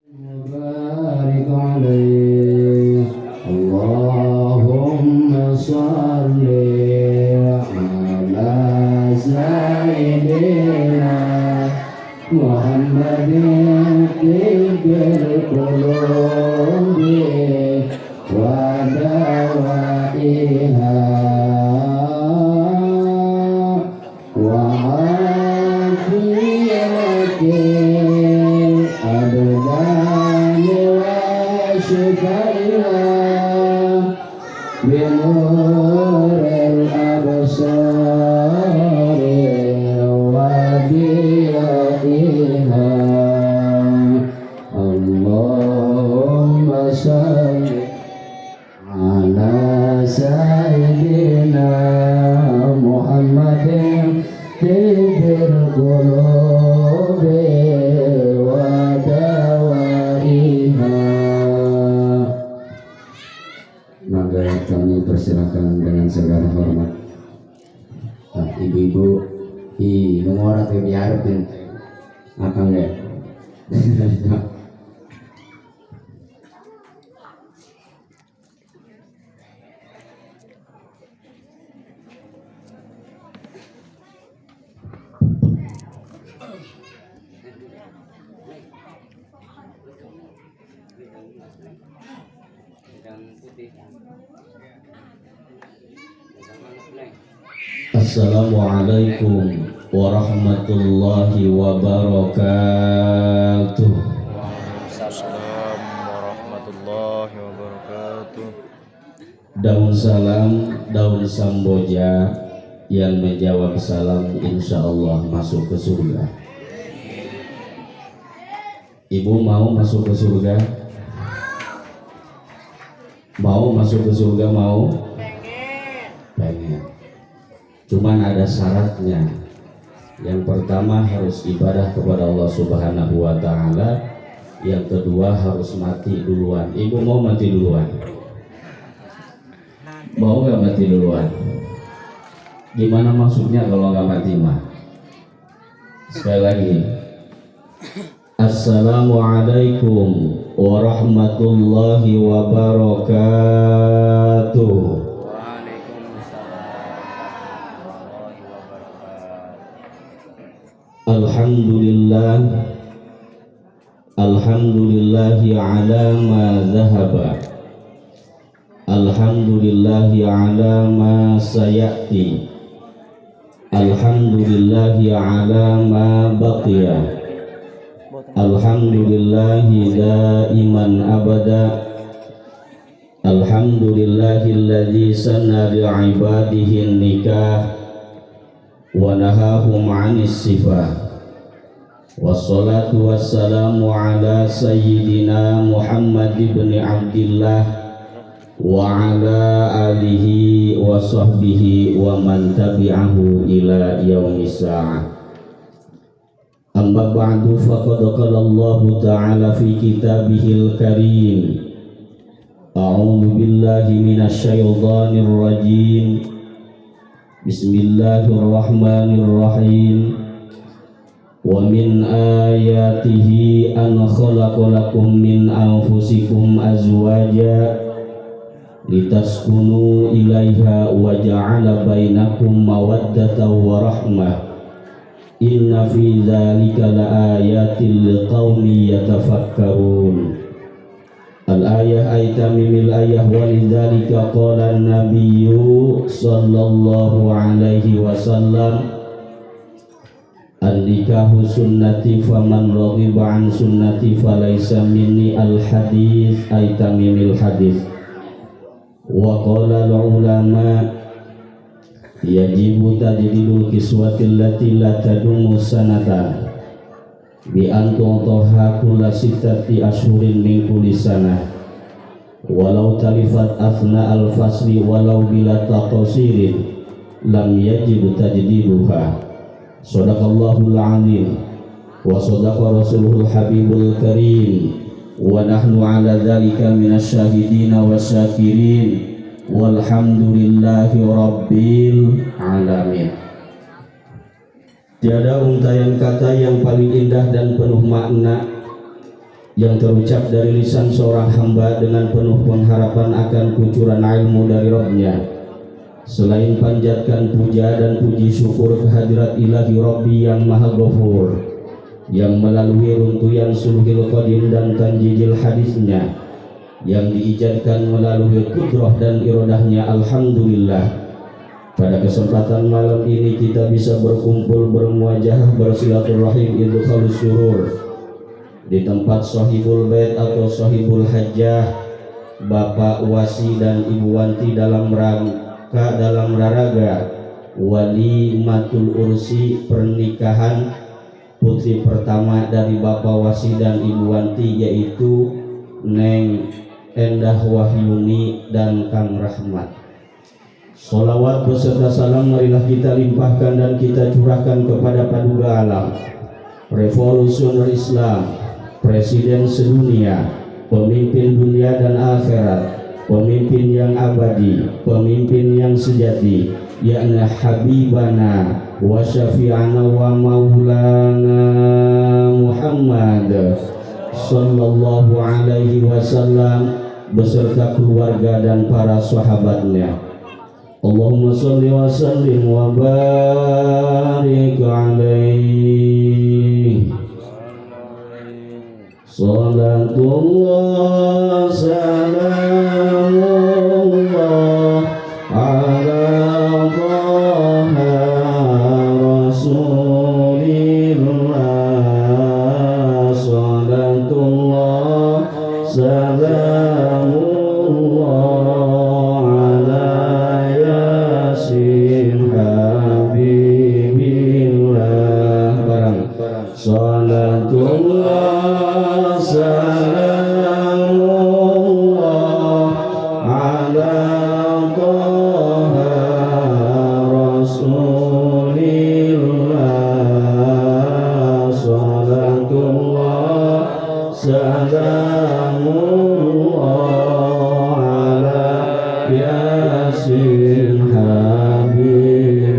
وبارك عليه اللهم صل على سيدنا محمد طب القلوب ودوائها وعافية الأبدان وشفائها بنور الأبصار وضيائها اللهم صل على سيدنا محمد طب القلوب ودوائها. Maka kami persilakan dengan segala hormat. Ibu-ibu, mengorak yang diharapin, apa enggak? Assalamualaikum warahmatullahi wabarakatuh. Waalaikumsalam warahmatullahi wabarakatuh. Daun salam, daun samboja yang menjawab salam insya Allah masuk ke surga. Ibu mau masuk ke surga? Mau masuk ke surga? Mau? Pengen. Cuman ada syaratnya. Yang pertama harus ibadah kepada Allah Subhanahu wa Ta'ala. Yang kedua harus mati duluan. Ibu mau mati duluan? Mau gak mati duluan? Gimana maksudnya kalau gak mati mah? Sekali lagi. Assalamualaikum warahmatullahi wabarakatuh. Alhamdulillah, alhamdulillahi ala ma dhahaba, alhamdulillahi ala ma sayati, alhamdulillahi ala ma baqiya, alhamdulillahi daiman abada, alhamdulillahi alladhi sanna bi'ibadihi nikah wa nahahum 'anis sifah. Wassalatu wassalamu ala sayyidina Muhammad ibn Abdillah wa ala alihi wa sahbihi wa man tabi'ahu ila yaumis sa'ah. Amma ba'du, faqad qala Allah ta'ala fi kitabihil karim. A'udzu billahi minasy syaithanir rajim. Bismillahirrahmanirrahim. Wa min ayatihi an khalaqa lakum min anfusikum azwaja litaskunu ilaiha wa ja'ala bainakum mawaddatan wa rahmah. Inna fi dzalika laayatil liqaumin yatafakkarun. Al-ayah ay tamimil ayah walidzalika qala an-nabiyyu sallallahu alaihi wasallam an-nikahu sunnati faman raghiba an sunnati falaysa minni al-hadits ay tamimil hadits. Wa qala al-ulama yajibu tajdidul kiswati allati la tadumu sanatan bi antu'taha kulla sittati ashhurin min kulli sanah walau talifat athna al-fasli walau bila taqsirin lam yajib tajdiduha. Shadaqallahul azim wa shadaqa rasuluhul habibul karim wa nahnu ala dzalika minasy syahidin wasyakirin walhamdulillahi rabbil alamin. Tiada untaian kata yang paling indah dan penuh makna yang terucap dari lisan seorang hamba dengan penuh pengharapan akan kucuran ilmu dari Rabb-Nya, selain panjatkan puja dan puji syukur kehadirat ilahi Rabbi yang maha ghafur, yang melalui runtuyan sulhil qadim dan tanjijil hadisnya, yang diijadkan melalui kudrah dan irodahnya. Alhamdulillah, pada kesempatan malam ini kita bisa berkumpul, bermuajah, bersilaturahim idkhalus surur di tempat sahibul bait atau sahibul hajjah, Bapak Wasi dan Ibu Wanti dalam raraga walimatul ursi, pernikahan putri pertama dari Bapak Wasi dan Ibu Wanti, yaitu Neng Endah Wahyuni dan Kang Rahmat. Sholawat beserta salam marilah kita limpahkan dan kita curahkan kepada paduka alam, revolusioner Islam, presiden sedunia, pemimpin dunia dan akhirat, pemimpin yang abadi, pemimpin yang sejati, yakni Habibana wa Syafi'ana wa Maulana Muhammad sallallahu alaihi wasallam beserta keluarga dan para sahabatnya. Allahumma sholli wa sallim wa barik alaihi. Salatullah salamullah ala Taha Rasulillah. Salatullah salamullah ala Yasin Habibillah. Barang salatullah salamullah ala Taha Rasulillah. Salatullah salamullah ala Yasin Habibillah.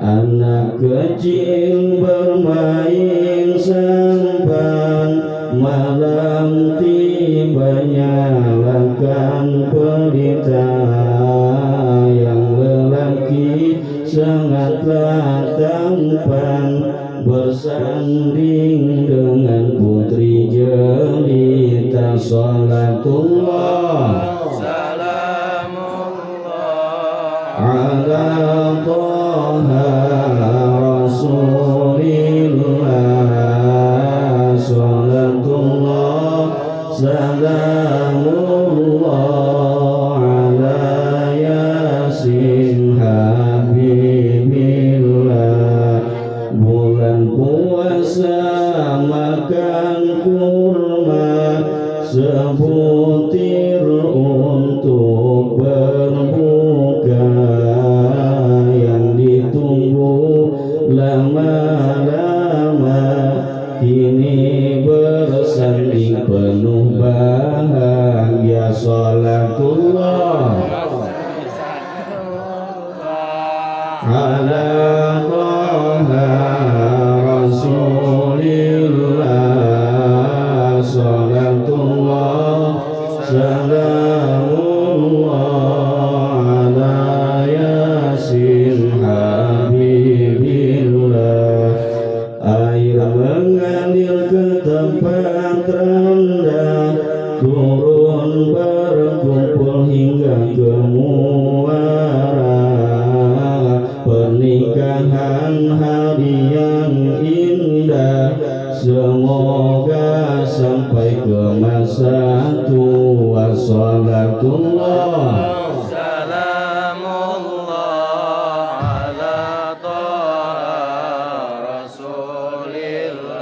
Anak kecil bermain sampan, malam tiba nyalakan pelita. Yang lelaki sangatlah tampan, bersanding dengan putri jelita. Salatullah salamullah ala Taha Rasulillah. Salatullah salamullah ala Yasin Habibillah. Bulan puasa makan kurma, sebutir untuk berbuka. Yang ditunggu lama-lama kini bersanding penuh bahagia. Salatullah ala Taha Rasulillah. Salatullah salamullah ala Yasin Habibillah. Air mengalir ke tempat rendah, turun berkumpul hingga ke muara. Pernikahan hari yang indah, semoga sampai ke masa tua. Salatullah salamullah ala Taha Rasulillah.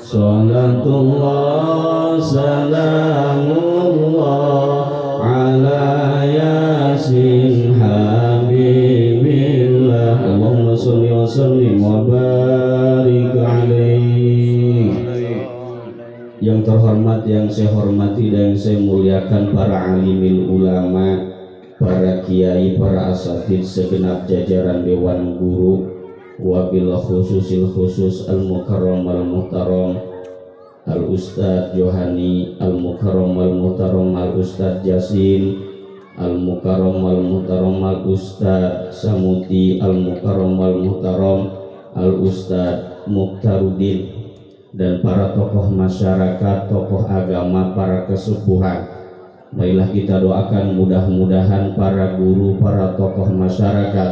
Salatullah salamullah ala Yasin Habibillah. Allahumma sholli wa sallim wa barik alaihi. Yang terhormat, yang saya hormati dan yang saya muliakan para alimil ulama, para kiai, para asatidz, segenap jajaran dewan guru, wabil khususil khusus al-mukarram al-muhtaram al-ustadz Johani al-mukarram al-muhtaram al-ustadz Jasin al-mukarram al-muhtaram al-ustadz Samuti al-mukarram al-muhtaram al-ustadz Mukhtaruddin dan para tokoh masyarakat, tokoh agama, para kesepuhan. Marilah kita doakan mudah-mudahan para guru, para tokoh masyarakat,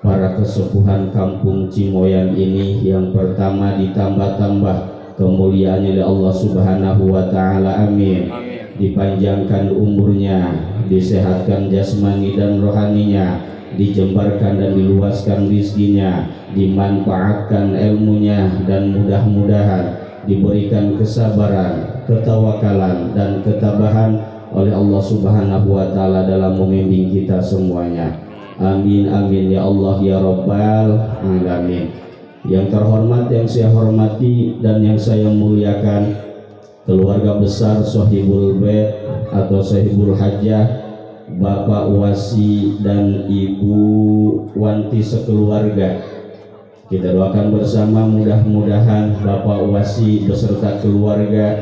para kesepuhan kampung Cimoyan ini yang pertama ditambah-tambah kemuliaannya oleh Allah Subhanahu wa taala. Amin. Dipanjangkan umurnya, disehatkan jasmani dan rohaninya, dijembarkan dan diluaskan rizkinya, dimanfaatkan ilmunya, dan mudah-mudahan diberikan kesabaran, ketawakalan, dan ketabahan oleh Allah Subhanahu wa taala dalam membimbing kita semuanya. Amin amin ya Allah ya Rabbal alamin. Yang terhormat, yang saya hormati dan yang saya muliakan, keluarga besar Sohibul Bait atau Sohibul Hajah, Bapak Wasi dan Ibu Wanti sekeluarga. Kita doakan bersama mudah-mudahan Bapak Wasi beserta keluarga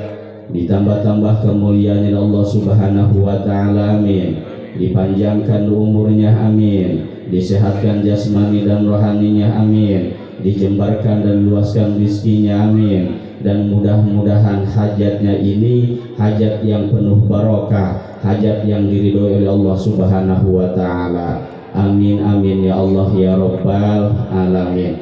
ditambah-tambah kemuliaan Allah Subhanahu wa taala. Amin. Dipanjangkan umurnya, amin. Disehatkan jasmani dan rohaninya, amin. Dijembarkan dan luaskan rizkinya, amin. Dan mudah-mudahan hajatnya ini hajat yang penuh barokah, hajat yang diridhoi oleh Allah Subhanahu wa taala. Amin amin ya Allah ya Rabbal alamin.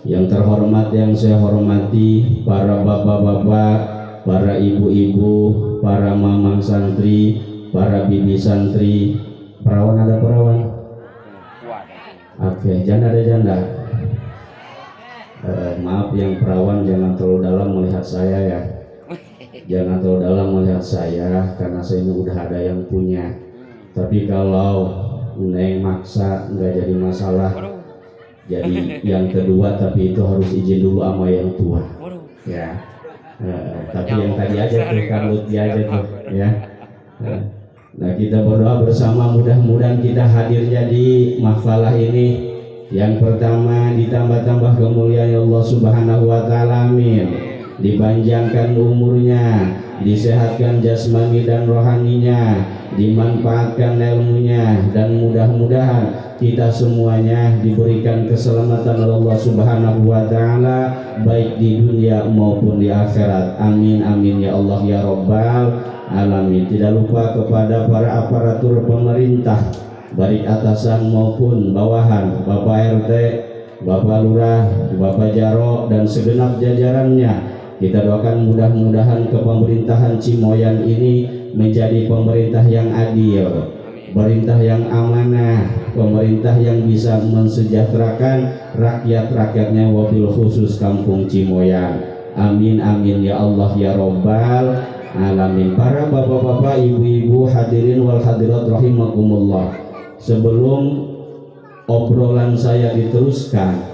Yang terhormat, yang saya hormati para bapak-bapak, para ibu-ibu, para mamang santri, para bibi santri, perawan ada perawan? Oke, janda ada janda. Maaf yang perawan jangan terlalu dalam melihat saya ya. Jangan terlalu dalam melihat saya karena saya ini udah ada yang punya. Tapi kalau Neng maksa nggak jadi masalah. Jadi yang kedua, tapi itu harus izin dulu sama yang tua. Ya. Tapi yang tadi aja tuh kan Lutfi aja tuh ya. Nah kita berdoa bersama mudah-mudahan kita hadir jadi mahfalah ini. Yang pertama ditambah-tambah kemuliaan Allah Subhanahu wa taala, amin. Dipanjangkan umurnya, disehatkan jasmani dan rohaninya, dimanfaatkan ilmunya, dan mudah-mudahan kita semuanya diberikan keselamatan oleh Allah Subhanahu wa taala baik di dunia maupun di akhirat. Amin amin ya Allah ya Rabbal alamin. Tidak lupa kepada para aparatur pemerintah baik atasan maupun bawahan, Bapak RT, Bapak Lurah, Bapak Jarok dan segenap jajarannya. Kita doakan mudah-mudahan kepemerintahan Cimoyan ini menjadi pemerintah yang adil, pemerintah yang amanah, pemerintah yang bisa mensejahterakan rakyat-rakyatnya, wabil khusus kampung Cimoyan. Amin amin ya Allah ya Rabbal alamin. Para bapak-bapak, ibu-ibu, hadirin wal hadirat rahimakumullah. Sebelum obrolan saya diteruskan,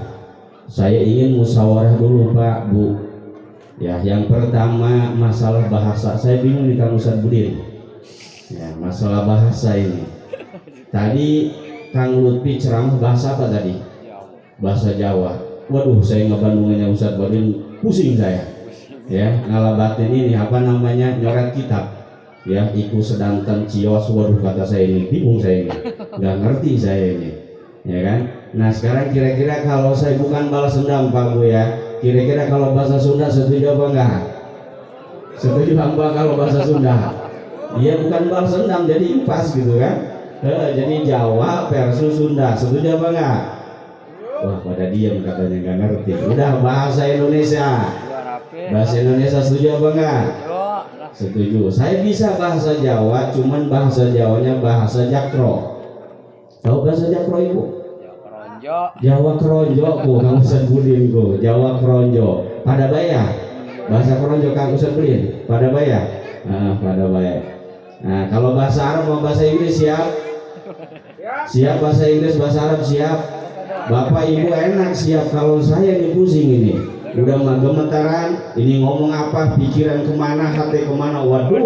saya ingin musyawarah dulu Pak Bu. Ya, yang pertama masalah bahasa. Saya bingung nih Kang Ustadz Budin. Ya, masalah bahasa ini. Tadi Kang Lutfi ceramah bahasa apa tadi? Bahasa Jawa. Waduh, saya ngebandunginnya Ustadz Budin, pusing saya. Ya, ngalabatin ini apa namanya, nyoret kitab. Ya, iku sedanten cios, waduh kata saya ini, bingung saya ini, nggak ngerti saya ini, ya kan? Nah sekarang kira-kira kalau saya bukan balas dendam Pak Bu ya, kira-kira kalau bahasa Sunda setuju apa enggak? Setuju apa kalau bahasa Sunda? Iya bukan balas dendam, jadi pas gitu kan? Jadi Jawa versus Sunda, setuju apa enggak? Wah pada diam katanya nggak ngerti. Udah bahasa Indonesia, bahasa Indonesia setuju apa enggak? Setuju. Saya bisa bahasa Jawa, cuman bahasa Jawanya bahasa Jakro. Tahu bahasa Jakro Ibu? Jawa Kronjo Bu, Kang Ustadz Budin Bu. Jawa Kronjo. Pada bayar. Bahasa Kronjo Kang Ustadz Budin. Pada bayar. Pada bayar. Nah, kalau bahasa Arab mau bahasa Inggris siap? Siap bahasa Inggris, bahasa Arab siap? Bapak Ibu enak siap. Kalau saya ini pusing ini. Udah mah gemetaran, ini ngomong apa, pikiran kemana, hati kemana, waduh.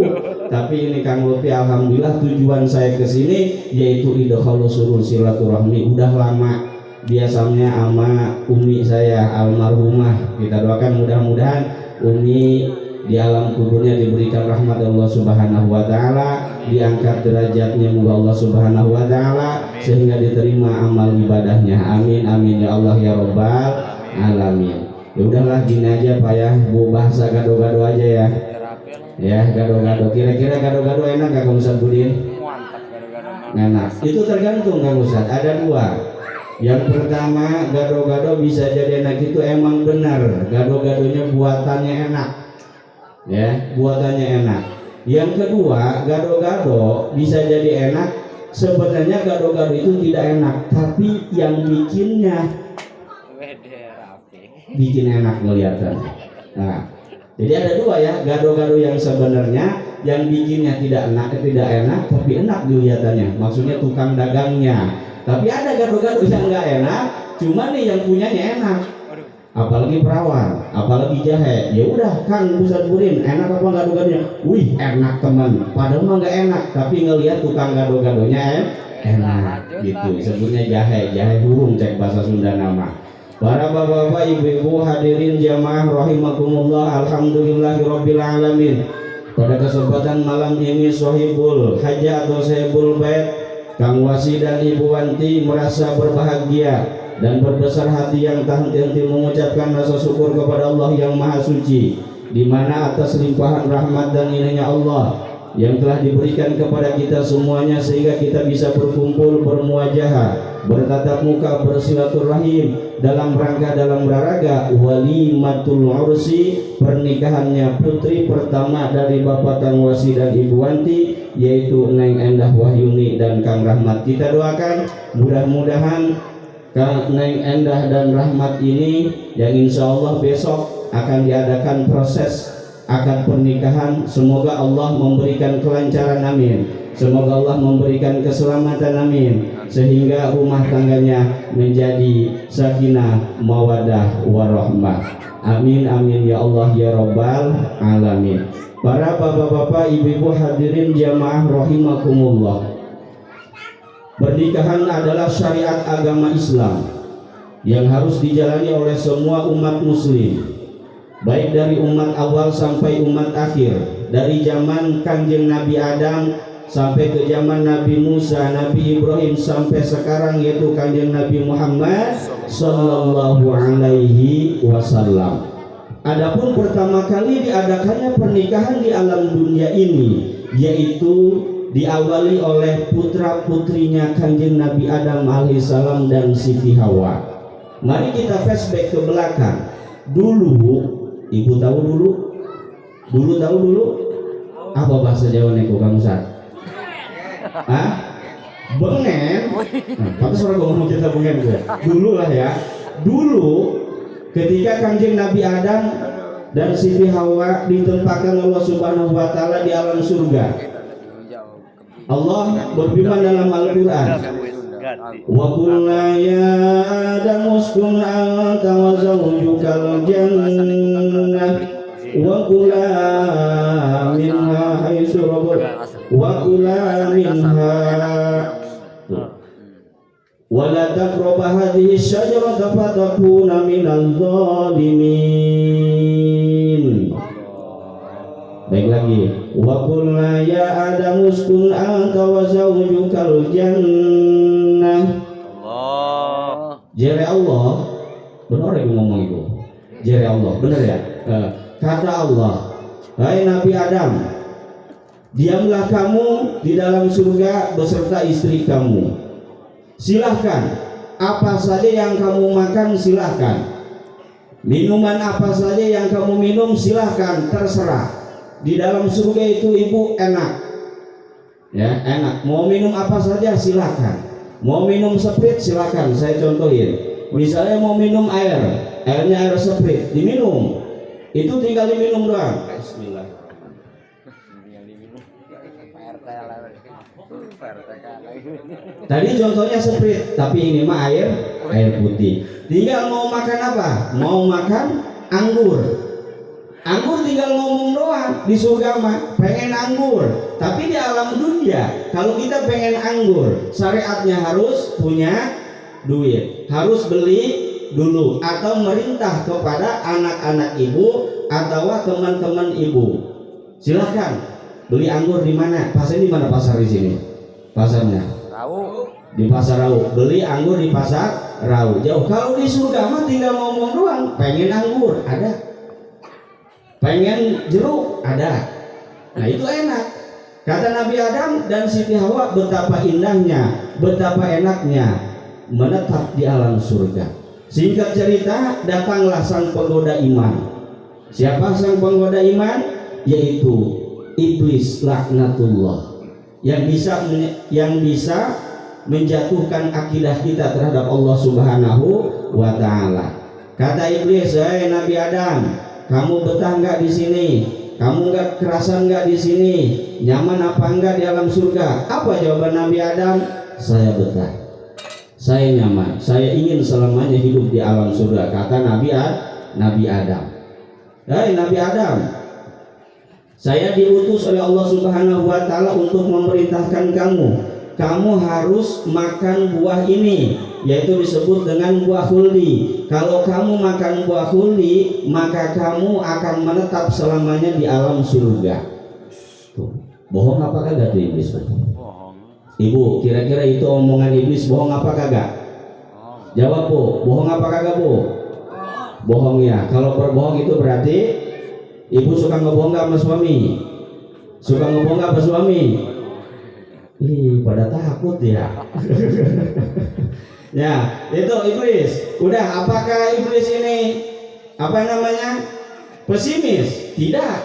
Tapi ini Kang Lutfi, alhamdulillah tujuan saya ke sini yaitu idkhalus surur silaturahmi. Udah lama biasanya sama umi saya almarhumah. Kita doakan mudah-mudahan umi di alam kuburnya diberikan rahmat Allah Subhanahu wa taala, diangkat derajatnya moga Allah Subhanahu wa taala sehingga diterima amal ibadahnya. Amin amin ya Allah ya rabbal alamin. Ya udahlah gini aja Pak ya, Bu, bahasa gado-gado aja ya. Ya, gado-gado. Kira-kira gado-gado enak gak Kang Ustaz Budin? Mantap gado-gado. Enak. Itu tergantung Kang Ustaz. Ada dua. Yang pertama, gado-gado bisa jadi enak itu emang benar. Gado-gadonya buatannya enak. Ya, buatannya enak. Yang kedua, gado-gado bisa jadi enak. Sebenarnya gado-gado itu tidak enak, tapi yang bikinnya bikin enak melihatnya. Nah, jadi ada dua ya, gado-gado yang sebenarnya yang bikinnya tidak enak tapi enak dilihatannya. Maksudnya tukang dagangnya. Tapi ada gado-gado yang nggak enak, cuma nih yang punyanya enak. Apalagi perawat, apalagi jahe. Ya udah Kang Ustaz Budin, enak apa gado-gadonya? Wih, enak teman. Padahal mah nggak enak, tapi ngelihat tukang gado-gadonya enak gitu. Sebutnya jahe burung cek bahasa Sunda nama. Para bapak-bapak, ibu-ibu, hadirin jamaah rahimakumullah, alhamdulillahirabbil alamin. Pada kesempatan malam ini Sohibul Haja atau Sohibul Bait Kang Wasi dan Ibu Wanti merasa berbahagia dan berbesar hati yang tak henti-henti mengucapkan rasa syukur kepada Allah yang Maha Suci, di mana atas limpahan rahmat dan inayahnya Allah yang telah diberikan kepada kita semuanya sehingga kita bisa berkumpul bermuajahah, bertatap muka, bersilaturahim dalam rangka walimatul ursi, pernikahannya putri pertama dari Bapak Kang Wasi dan Ibu Wanti, yaitu Neng Endah Wahyuni dan Kang Rahmat. Kita doakan mudah-mudahan Kang Neng Endah dan Rahmat ini yang insya Allah besok akan diadakan proses akad pernikahan, semoga Allah memberikan kelancaran, amin. Semoga Allah memberikan keselamatan, amin, sehingga rumah tangganya menjadi sakinah mawadah warahmah, amin amin ya Allah ya rabbal alamin. Para bapak-bapak, ibu-ibu, hadirin jamaah rahimakumullah, pernikahan adalah syariat agama Islam yang harus dijalani oleh semua umat muslim, baik dari umat awal sampai umat akhir, dari zaman Kanjeng Nabi Adam sampai ke zaman Nabi Musa, Nabi Ibrahim, sampai sekarang yaitu Kanjeng Nabi Muhammad sallallahu alaihi wasallam. Adapun pertama kali diadakannya pernikahan di alam dunia ini, yaitu diawali oleh putra-putrinya Kanjeng Nabi Adam alaihissalam dan Siti Hawa. Mari kita flashback ke belakang. Dulu, ibu tahu dulu? Tahu dulu? Apa bahasa Jawa nih Kang Ustaz? Hah? Bengen? Pantas orang ngomong kita bengen gue. Dulu lah ya. Dulu ketika Kanjeng Nabi Adam dan Siti Hawa ditempatkan Allah Subhanahu wa taala di alam surga, Allah berfirman dalam Al-Qur'an, wa qulna ya Adam uskun anta wa zawjukal jannah wa kula minha haitsu wa kula minha wa la taqrabu hadhihi syajarata fatakuna minal zalimin. Baik lagi, wa qulna ya Adam uskun anta wa zawjukal jannah. Allah. Jere Allah, benar ya ngomong itu. Jere Allah, benar ya. Kata Allah, hai Nabi Adam, diamlah kamu di dalam surga beserta istri kamu. Silahkan, apa saja yang kamu makan silahkan, minuman apa saja yang kamu minum silahkan, terserah. Di dalam surga itu ibu enak, ya enak. Mau minum apa saja silahkan. Mau minum Sprite silahkan. Saya contohin, misalnya mau minum airnya air Sprite, diminum. Itu tinggal diminum doang. Bismillah. Tadi contohnya Sprite, tapi ini mah air putih. Tinggal mau makan apa? Mau makan anggur. Anggur tinggal ngomong doang. Di surga mah pengen anggur. Tapi di alam dunia kalau kita pengen anggur, syariatnya harus punya duit, harus beli dulu atau merintah kepada anak-anak ibu atau teman-teman ibu. Silakan beli anggur di mana? Pasar di mana pasar di sini? Pasarnya? Rau. Di pasar Rau. Beli anggur di pasar Rau. Jauh. Kalau di surga mah tinggal ngomong doang. Pengen anggur ada. Pengen jeruk ada. Nah itu enak. Kata Nabi Adam dan Siti Hawa, betapa indahnya, betapa enaknya menetap di alam surga. Singkat cerita, datanglah sang penggoda iman. Siapa sang penggoda iman? Yaitu iblis laknatullah, yang bisa menjatuhkan akidah kita terhadap Allah Subhanahu wa taala. Kata iblis, "Hai Nabi Adam, kamu betah nggak di sini? Kamu nggak kerasan nggak di sini? Nyaman apa enggak di alam surga?" Apa jawaban Nabi Adam? "Saya betah, saya nyaman, saya ingin selamanya hidup di alam surga." Kata Nabi Adam, "Hai Nabi Adam, saya diutus oleh Allah Subhanahu wa taala untuk memerintahkan kamu harus makan buah ini, yaitu disebut dengan buah khuldi. Kalau kamu makan buah khuldi, maka kamu akan menetap selamanya di alam surga." Tuh, bohong apa kagak tuh iblis? Bohong. Ibu, kira-kira itu omongan iblis bohong apa kagak? Jawab Bu, bohong apa kagak Bu? Bohong ya. Kalau berbohong itu berarti ibu suka ngebohong gak sama suami? Suka ngebohong gak sama suami? Ih, pada takut ya. Ya, itu iblis. Udah, apakah iblis ini pesimis? Tidak.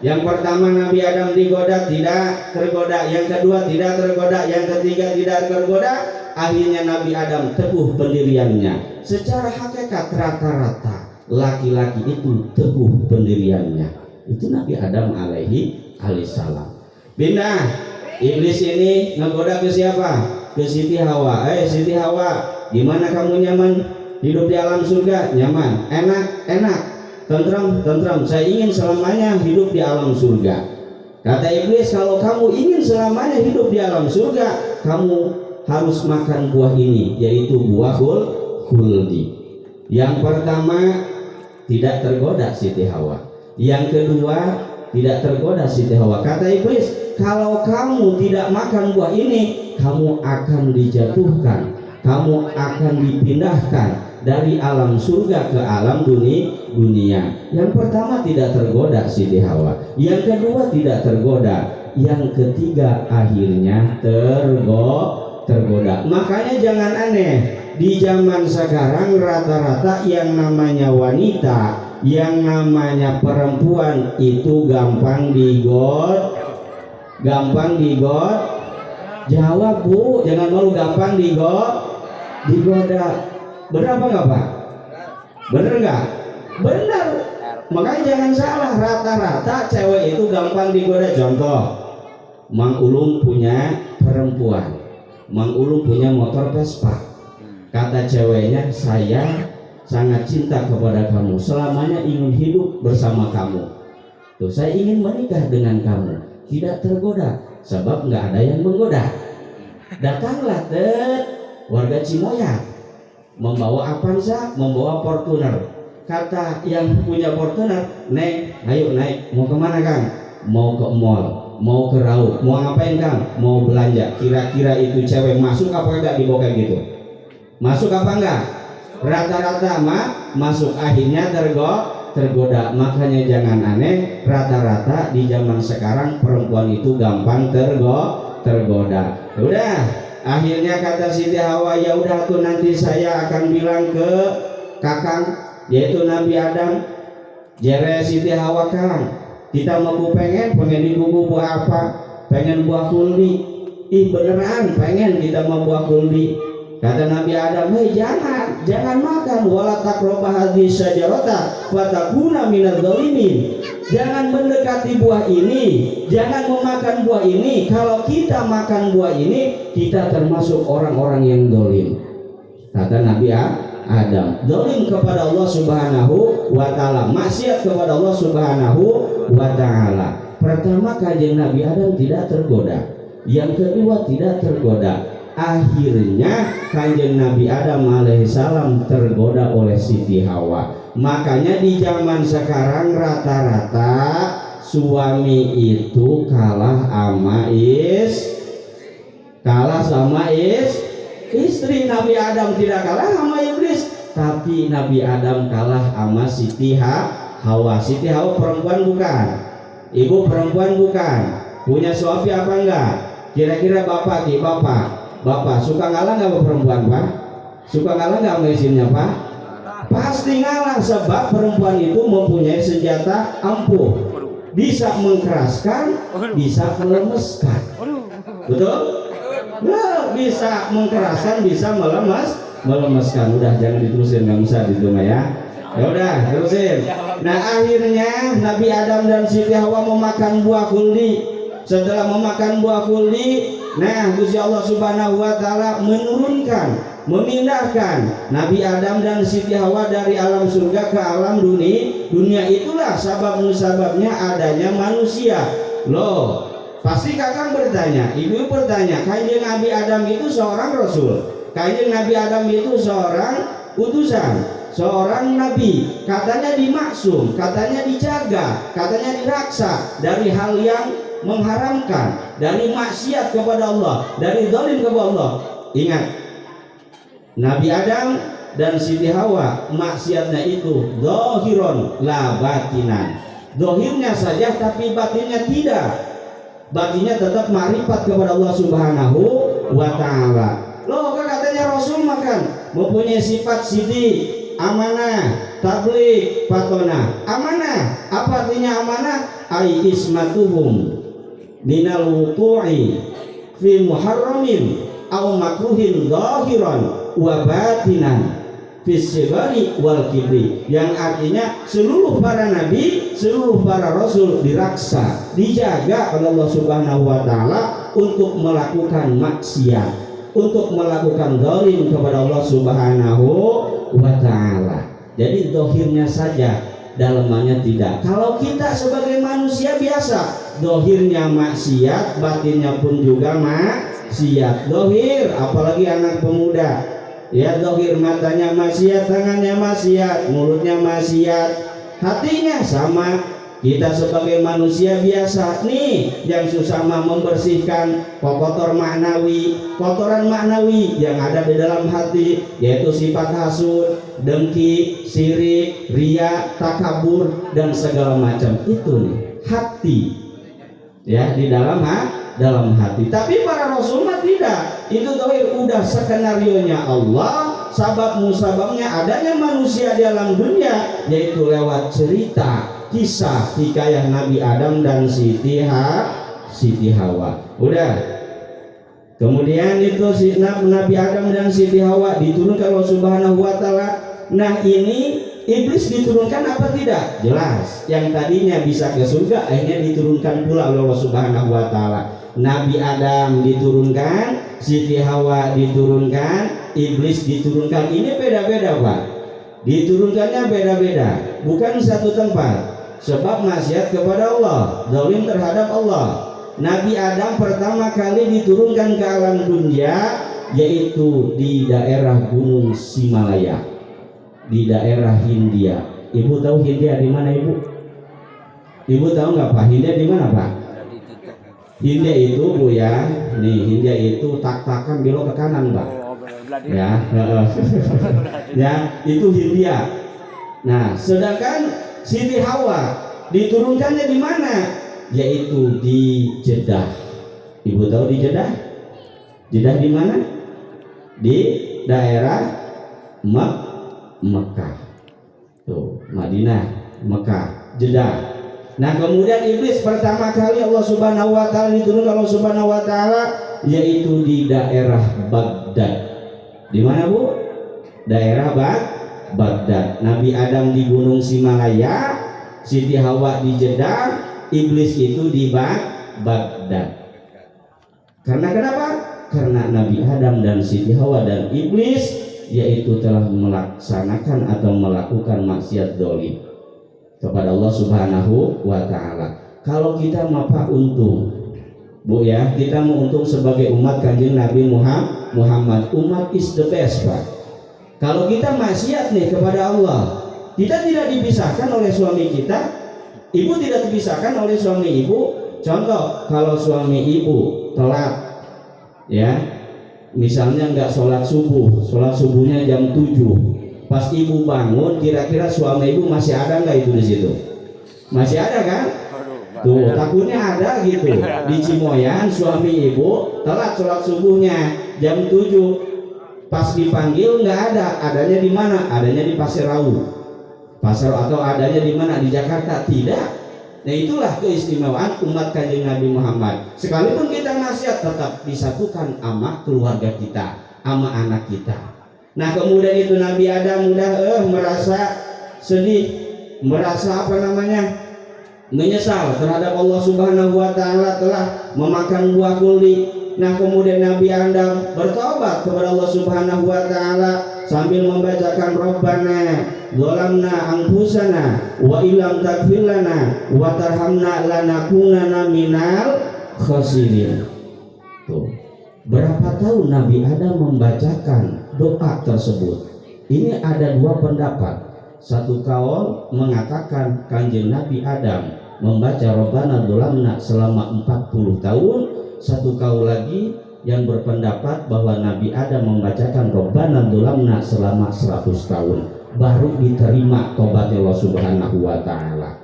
Yang pertama Nabi Adam digoda, tidak tergoda. Yang kedua tidak tergoda. Yang ketiga tidak tergoda. Akhirnya Nabi Adam teguh pendiriannya. Secara hakikat rata-rata laki-laki itu teguh pendiriannya. Itu Nabi Adam alaihi salam. Pindah. Iblis ini ngegoda ke siapa? Ke Siti Hawa. Siti Hawa, gimana kamu nyaman hidup di alam surga? Nyaman, enak, tentrem. Saya ingin selamanya hidup di alam surga. Kata iblis, kalau kamu ingin selamanya hidup di alam surga, kamu harus makan buah ini, yaitu buah khuldi. Yang pertama tidak tergoda Siti Hawa. Yang kedua tidak tergoda Siti Hawa. Kata iblis, kalau kamu tidak makan buah ini, kamu akan dijatuhkan, kamu akan dipindahkan dari alam surga ke alam dunia. Yang pertama tidak tergoda Siti Hawa. Yang kedua tidak tergoda. Yang ketiga akhirnya tergoda. Makanya jangan aneh, di zaman sekarang rata-rata yang namanya wanita, yang namanya perempuan itu gampang digoda. Jawab Bu, jangan malu, gampang digoda. Bener apa enggak Pak? Bener enggak? Bener. Makanya jangan salah, rata-rata cewek itu gampang digoda. Contoh, Mang Ulum punya perempuan, Mang Ulum punya motor Vespa. Kata ceweknya, "Saya sangat cinta kepada kamu, selamanya ingin hidup bersama kamu. Tuh, saya ingin menikah dengan kamu." Tidak tergoda, sebab nggak ada yang menggoda. Datanglah warga Cimoya, membawa Avanza, membawa Fortuner. Kata yang punya Fortuner, "Neng, ayo naik. Mau kemana Kang?" "Mau ke mall, mau ke Rau." "Mau ngapain Kang?" "Mau belanja." Kira-kira itu cewek masuk apa enggak dibawa kayak gitu? Masuk apa enggak? Rata-rata masuk, akhirnya tergoda. Makanya jangan aneh, rata-rata di zaman sekarang perempuan itu gampang tergoda. Udah, akhirnya kata Siti Hawa, "Ya udah tuh, nanti saya akan bilang ke kakang, yaitu Nabi Adam, jere Siti Hawa, Kang, kita mau pengen di buku buah apa? Pengen buah khuldi." "Ih beneran pengen kita mau buah khuldi." Kata Nabi Adam, "Hei, jangan makan, wala taqrabu hadhihi syajarata fatakuna minadz zalimin." Jangan mendekati buah ini, jangan memakan buah ini. Kalau kita makan buah ini, kita termasuk orang-orang yang zalim. Kata Nabi Adam, zalim kepada Allah Subhanahu wa taala, maksiat kepada Allah Subhanahu wa taala. Pertama, kajian Nabi Adam tidak tergoda. Yang kedua tidak tergoda. Akhirnya Kanjeng Nabi Adam alaihissalam tergoda oleh Siti Hawa. Makanya di zaman sekarang rata-rata suami itu kalah sama istri. Nabi Adam tidak kalah sama iblis, tapi Nabi Adam kalah sama Siti Hawa. Siti Hawa perempuan bukan? Ibu perempuan bukan? Punya suami apa enggak? Kira-kira bapak suka ngalah nggak sama perempuan, Pak? Suka ngalah nggak sama istrinya, Pak? Pasti ngalah, sebab perempuan itu mempunyai senjata ampuh, bisa mengkeraskan, bisa melemeskan. Betul? Nah, bisa mengkeraskan, bisa melemeskan. Udah, jangan diterusin, nggak usah gitu ya. Ya udah, terusin. Nah, akhirnya Nabi Adam dan Siti Hawa memakan buah kuldi. Setelah memakan buah kuldi, nah Gusti Allah Subhanahu wa taala memindahkan Nabi Adam dan Siti Hawa dari alam surga ke alam dunia. Itulah sebabnya adanya manusia. Loh, pasti kakang bertanya, ibu bertanya, Kanjeng Nabi Adam itu seorang rasul, Kanjeng Nabi Adam itu seorang utusan, seorang nabi, katanya dimaksum, katanya dijaga, katanya diraksa dari hal yang mengharamkan, dari maksiat kepada Allah, dari zalim kepada Allah. Ingat, Nabi Adam dan Siti Hawa maksiatnya itu zahiron la batinan. Zahirnya saja tapi batinnya tidak. Batinnya tetap makrifat kepada Allah Subhanahu wa taala. Loh, kan katanya Rasul makan mempunyai sifat sidik, amanah, tabligh, fatona. Amanah, apa artinya amanah? Ai ismatuhum minal wuqu'i fi muharramin aw makruhin zahiran wa batinan fi sigari wal kibri, yang artinya seluruh para nabi, seluruh para rasul diraksa, dijaga oleh Allah Subhanahu wa taala untuk melakukan maksiat, untuk melakukan zalim kepada Allah Subhanahu wa taala. Jadi zahirnya saja, dalamannya tidak. Kalau kita sebagai manusia biasa, dohirnya maksiat, batinnya pun juga maksiat. Dohir, apalagi anak pemuda, ya dohir, matanya maksiat, tangannya maksiat, mulutnya maksiat, hatinya sama. Kita sebagai manusia biasa nih, yang susah membersihkan kotoran maknawi yang ada di dalam hati, yaitu sifat hasud, dengki, sirik, riya, takabur, dan segala macam itu nih hati. Ya, di dalam hati. Tapi para rasul mah tidak. Itu dohir, udah skenarionya Allah, sababnya adanya manusia di alam dunia, yaitu lewat cerita, kisah, hikayah Nabi Adam dan Siti Hawa. Udah. Kemudian itu Nabi Adam dan Siti Hawa diturunkan Allah Subhanahu wa taala. Nah, ini iblis diturunkan apa tidak? Jelas. Yang tadinya bisa ke surga akhirnya diturunkan pula oleh Allah Subhanahu wa taala. Nabi Adam diturunkan, Siti Hawa diturunkan, iblis diturunkan. Ini beda-beda, Pak. Diturunkannya beda-beda, bukan satu tempat. Sebab maksiat kepada Allah, zalim terhadap Allah. Nabi Adam pertama kali diturunkan ke alam dunia yaitu di daerah Gunung Himalaya, di daerah Hindia. Ibu tahu Hindia di mana, Ibu? Ibu tahu nggak, Pak? Hindia di mana, Pak? Hindia itu, Bu, ya. Nih, Hindia itu tak-takan belok ke kanan, Pak. Ya, ya, itu Hindia. Nah, sedangkan Siti Hawa diturunkannya di mana? Yaitu di Jeddah. Ibu tahu di Jeddah? Jeddah di mana? Di daerah Mekah. Tuh, Madinah, Mekah, Jeddah. Nah, kemudian iblis pertama kali Allah Subhanahu wa taala diturunkan Allah Subhanahu wa taala yaitu di daerah Baghdad. Di mana, Bu? Daerah Baghdad. Nabi Adam di Gunung Himalaya, Siti Hawa di Jeddah, iblis itu di Baghdad. Karena kenapa? Karena Nabi Adam dan Siti Hawa dan iblis yaitu telah melaksanakan atau melakukan maksiat zalim kepada Allah Subhanahu wa taala. Kalau kita mapa untung, Bu ya, kita mau untung sebagai umat Kanjeng Nabi Muhammad. Umat is the best, Pak. Kalau kita maksiat nih kepada Allah, kita tidak dipisahkan oleh suami kita, ibu tidak dipisahkan oleh suami ibu. Contoh, kalau suami ibu telat, ya, misalnya nggak sholat subuhnya jam 7, pas ibu bangun, kira-kira suami ibu masih ada nggak itu di situ? Masih ada kan? Tuh, takutnya ada gitu. Di Cimoyan suami ibu telat sholat subuhnya jam 7, pas dipanggil nggak ada. Adanya di mana? Adanya di Pasir atau adanya di mana? Di Jakarta? Tidak. Nah, itulah keistimewaan umat Kanjeng Nabi Muhammad. Sekalipun kita maksiat, tetap disatukan sama keluarga kita, sama anak kita. Nah, kemudian itu Nabi Adam udah merasa sedih, merasa menyesal terhadap Allah Subhanahu wa taala telah memakan buah kuldi. Nah, kemudian Nabi Adam bertobat kepada Allah Subhanahu wa taala sambil membacakan Rabbana zalamna anfusana wa illam taghfir lana wa tarhamna lanakunanna minal khasirin. Tuh. Berapa tahun Nabi Adam membacakan doa tersebut? Ini ada dua pendapat. Satu kaul mengatakan Kanjeng Nabi Adam membaca Rabbana zalamna selama 40 tahun. Satu kaul lagi yang berpendapat bahwa Nabi Adam membacakan Rabbana zalamna selama 100 tahun. Baru diterima tobat Allah Subhanahu wa taala.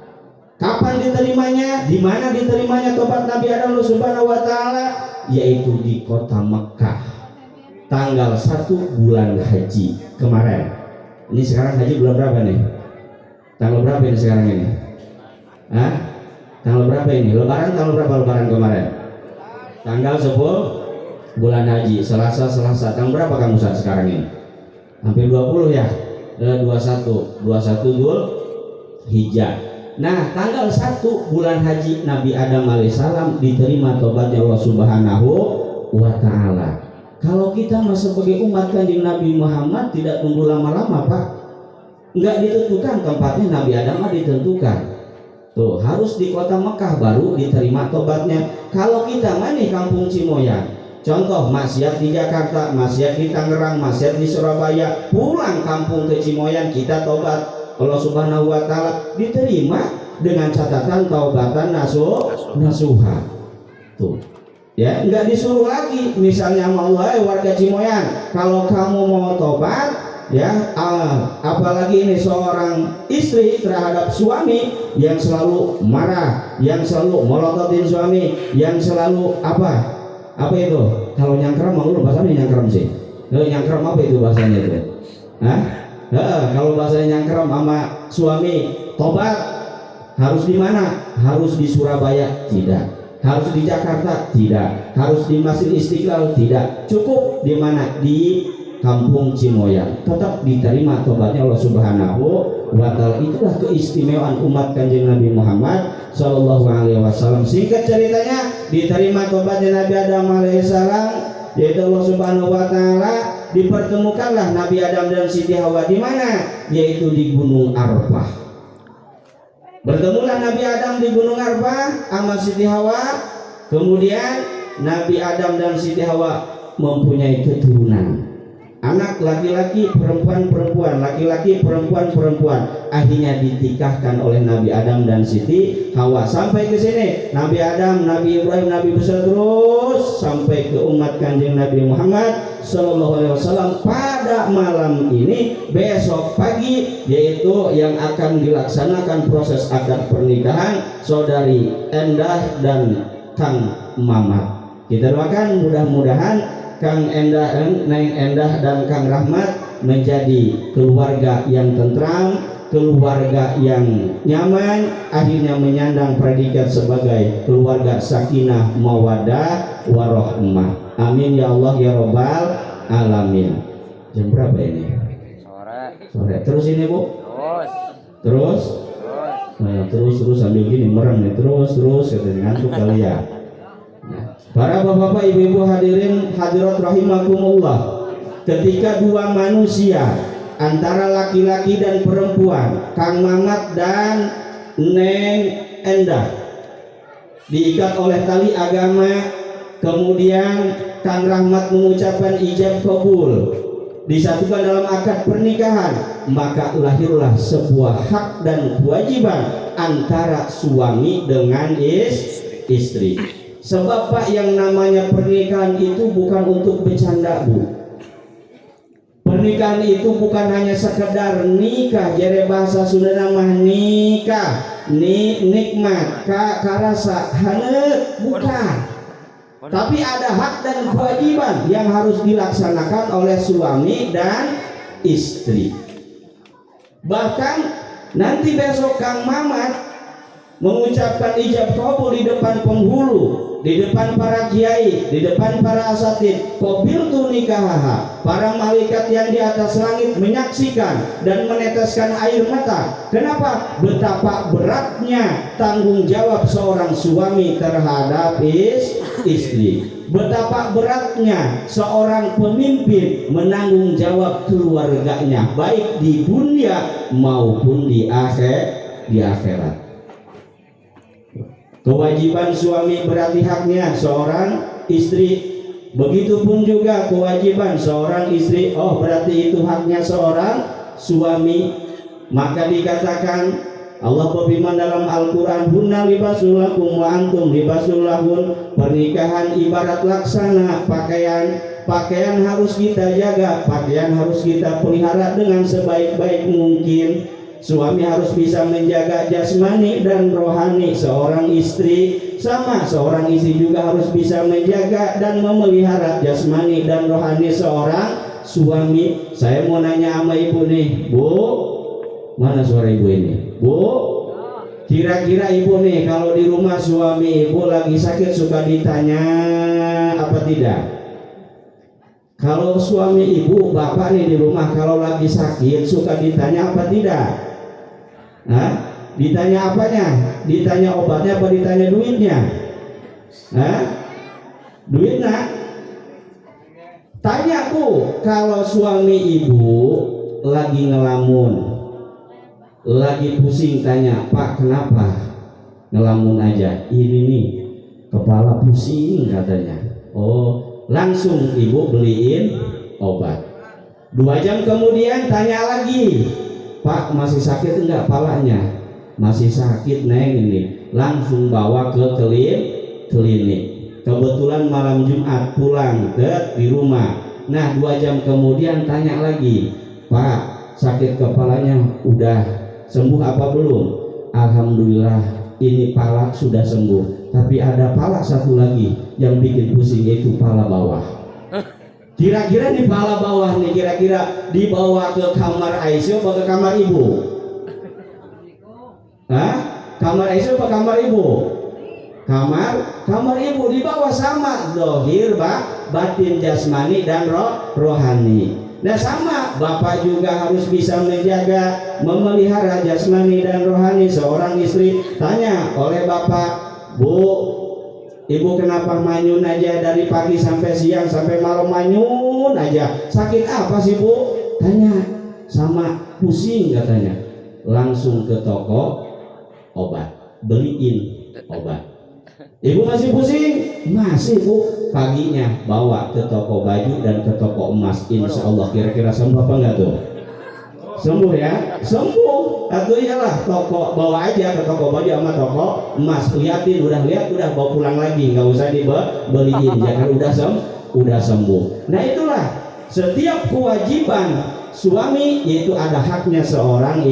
Kapan diterimanya? Di mana diterimanya tobat Nabi Adam Allah Subhanahu wa taala? Yaitu di kota Mekah. Tanggal 1 bulan haji kemarin. Ini sekarang haji bulan berapa nih? Tanggal berapa ini sekarang ini? Hah? Tanggal berapa ini? Lebaran tanggal berapa lebaran kemarin? Tanggal 10 bulan haji, Selasa. Tanggal berapa kamu saat sekarang ini? Hampir 20 ya? 21 Dzul Hijjah. Nah, tanggal 1 bulan haji Nabi Adam alaihissalam diterima tobatnya Allah Subhanahu wa taala. Kalau kita masih sebagai umat Kanjeng Nabi Muhammad tidak tunggu lama-lama, Pak. Enggak ditentukan tempatnya, Nabi Adam ditentukan. Tuh, harus di kota Mekah baru diterima tobatnya. Kalau kita nih kampung Cimoyan, contoh maksiat di Jakarta, maksiat di Tangerang, maksiat di Surabaya, pulang kampung ke Cimoyan kita tobat, Allah Subhanahu wa taala diterima dengan catatan taubatan nasuha. Tuh. Ya, enggak disuruh lagi misalnya sama Allah, warga Cimoyan, kalau kamu mau tobat ya, apalagi ini seorang istri terhadap suami yang selalu marah, yang selalu melototin suami, yang selalu apa itu? Kalau nyangkrem mau bahasanya nyangkrem sih. Nyangkrem apa itu bahasanya itu? Hah? Kalau bahasanya nyangkrem sama suami, tobat harus di mana? Harus di Surabaya? Tidak. Harus di Jakarta? Tidak. Harus di Masjid Istiqlal? Tidak. Cukup di mana? Di kampung Cimoyan. Tetap diterima tobatnya Allah Subhanahu wa taala. Itulah keistimewaan umat Kanjeng Nabi Muhammad sallallahu alaihi wasallam. Singkat ceritanya, diterima tobatnya Nabi Adam alaihissalam, yaitu Allah Subhanahu wa taala. Dipertemukanlah Nabi Adam dan Siti Hawa di mana? Yaitu di Gunung Arfah. Bertemulah Nabi Adam di Gunung Arfah sama Siti Hawa. Kemudian Nabi Adam dan Siti Hawa mempunyai keturunan. Anak laki-laki, perempuan-perempuan, laki-laki, perempuan-perempuan. Akhirnya ditikahkan oleh Nabi Adam dan Siti Hawa. Sampai ke sini Nabi Adam, Nabi Ibrahim, Nabi Musa, terus sampai ke umat Kanjeng Nabi Muhammad sallallahu alaihi wasallam pada malam ini, besok pagi, yaitu yang akan dilaksanakan proses akad pernikahan saudari Endah dan Kang Mamat. Kita doakan mudah-mudahan Kang Endah, Neng Endah dan Kang Rahmat menjadi keluarga yang tentram, keluarga yang nyaman, akhirnya menyandang predikat sebagai keluarga sakinah mawaddah warahmah. Amin ya Allah ya Rabbal alamin. Jam berapa ini? Sore. Terus ini Bu? Terus sambil gini merem nih, terus katanya ngantuk kali ya. Para bapak-bapak, ibu-ibu, hadirin hadirat rahimakumullah, ketika dua manusia antara laki-laki dan perempuan, Kang Mamat dan Neng Endah, diikat oleh tali agama kemudian Kang Rahmat mengucapkan ijab kabul, disatukan dalam akad pernikahan, maka lahirlah sebuah hak dan kewajiban antara suami dengan istri. Sebab Pak, yang namanya pernikahan itu bukan untuk bercanda Bu. Pernikahan itu bukan hanya sekedar nikah, jadi bahasa Sunda mah nikah, nikmat, karasa, haneut, bukan. Tapi ada hak dan kewajiban yang harus dilaksanakan oleh suami dan istri. Bahkan nanti besok Kang Mamat mengucapkan ijab kabul di depan penghulu, di depan para kiai, di depan para asatid, qabiltu nikahaha. Para malaikat yang di atas langit menyaksikan dan meneteskan air mata. Kenapa? Betapa beratnya tanggung jawab seorang suami terhadap istri. Betapa beratnya seorang pemimpin menanggung jawab keluarganya, baik di dunia maupun di akhirat. Kewajiban suami berarti haknya seorang istri. Begitupun juga kewajiban seorang istri, oh berarti itu haknya seorang suami. Maka dikatakan Allah berfirman dalam Al-Quran, hunna libasul lakum wa antum libasul lahun. Pernikahan ibarat laksana pakaian. Pakaian harus kita jaga, pakaian harus kita pelihara dengan sebaik-baik mungkin. Suami harus bisa menjaga jasmani dan rohani seorang istri, sama seorang istri juga harus bisa menjaga dan memelihara jasmani dan rohani seorang suami. Saya mau nanya sama ibu nih, Bu, mana suara ibu ini? Bu, kira-kira ibu nih kalau di rumah suami ibu lagi sakit suka ditanya apa tidak? Kalau suami ibu, bapak nih di rumah kalau lagi sakit suka ditanya apa tidak? Nah, ditanya apanya? Ditanya obatnya apa ditanya duitnya? Nah, duitnya. Tanyaku, kalau suami ibu lagi ngelamun, lagi pusing, tanya, Pak kenapa ngelamun aja? Ini nih kepala pusing katanya. Oh, langsung ibu beliin obat. 2 jam kemudian tanya lagi, Pak masih sakit enggak palanya? Masih sakit neng ini. Langsung bawa ke klinik. Kebetulan malam Jumat pulang di rumah. Nah 2 jam kemudian tanya lagi, Pak sakit kepalanya udah sembuh apa belum? Alhamdulillah ini pala sudah sembuh. Tapi ada pala satu lagi yang bikin pusing, yaitu pala bawah. Kira-kira di pala bawah nih, kira-kira dibawa ke kamar Aisyah atau ke kamar ibu? Hah? Kamar Aisyah atau kamar ibu? Kamar ibu. Dibawa sama zahir, batin, jasmani dan rohani. Nah sama, bapak juga harus bisa menjaga, memelihara jasmani dan rohani seorang istri. Tanya oleh bapak, Bu, ibu kenapa manyun aja dari pagi sampai siang sampai malam manyun aja? Sakit apa sih Bu? Tanya. Sama, pusing katanya. Langsung ke toko obat, beliin obat. Ibu masih pusing? Masih Bu. Paginya bawa ke toko baju dan ke toko emas. Insya Allah kira-kira sembuh apa enggak tuh? Sembuh ya? Sembuh. Atau iyalah toko, bawa aja ke toko baju sama toko emas. Liatin, udah lihat, udah bawa pulang lagi, nggak usah dibeliin. Jangan udah sembuh. Nah itulah setiap kewajiban suami itu ada haknya seorang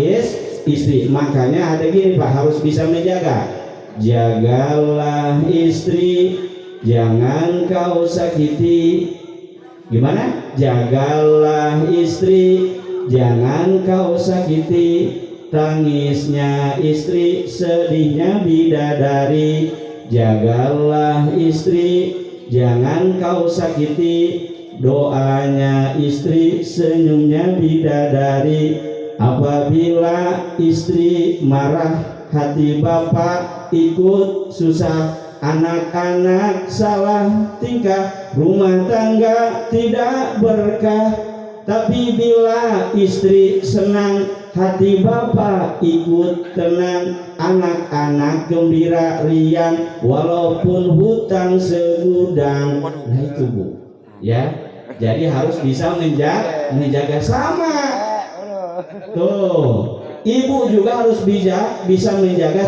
istri. Makanya ada gini Pak, harus bisa menjaga. Jagalah istri, jangan kau sakiti. Gimana? Jagalah istri, jangan kau sakiti. Tangisnya istri, sedihnya bidadari. Jagalah istri, jangan kau sakiti. Doanya istri, senyumnya bidadari. Apabila istri marah, hati bapak ikut susah. Anak-anak salah tingkah, rumah tangga tidak berkah. Tapi bila istri senang, hati bapak ikut tenang, anak-anak gembira riang, walaupun hutang segudang. Nah itu Bu, ya. Jadi harus bisa menjaga sama. Tuh, ibu juga harus bisa menjaga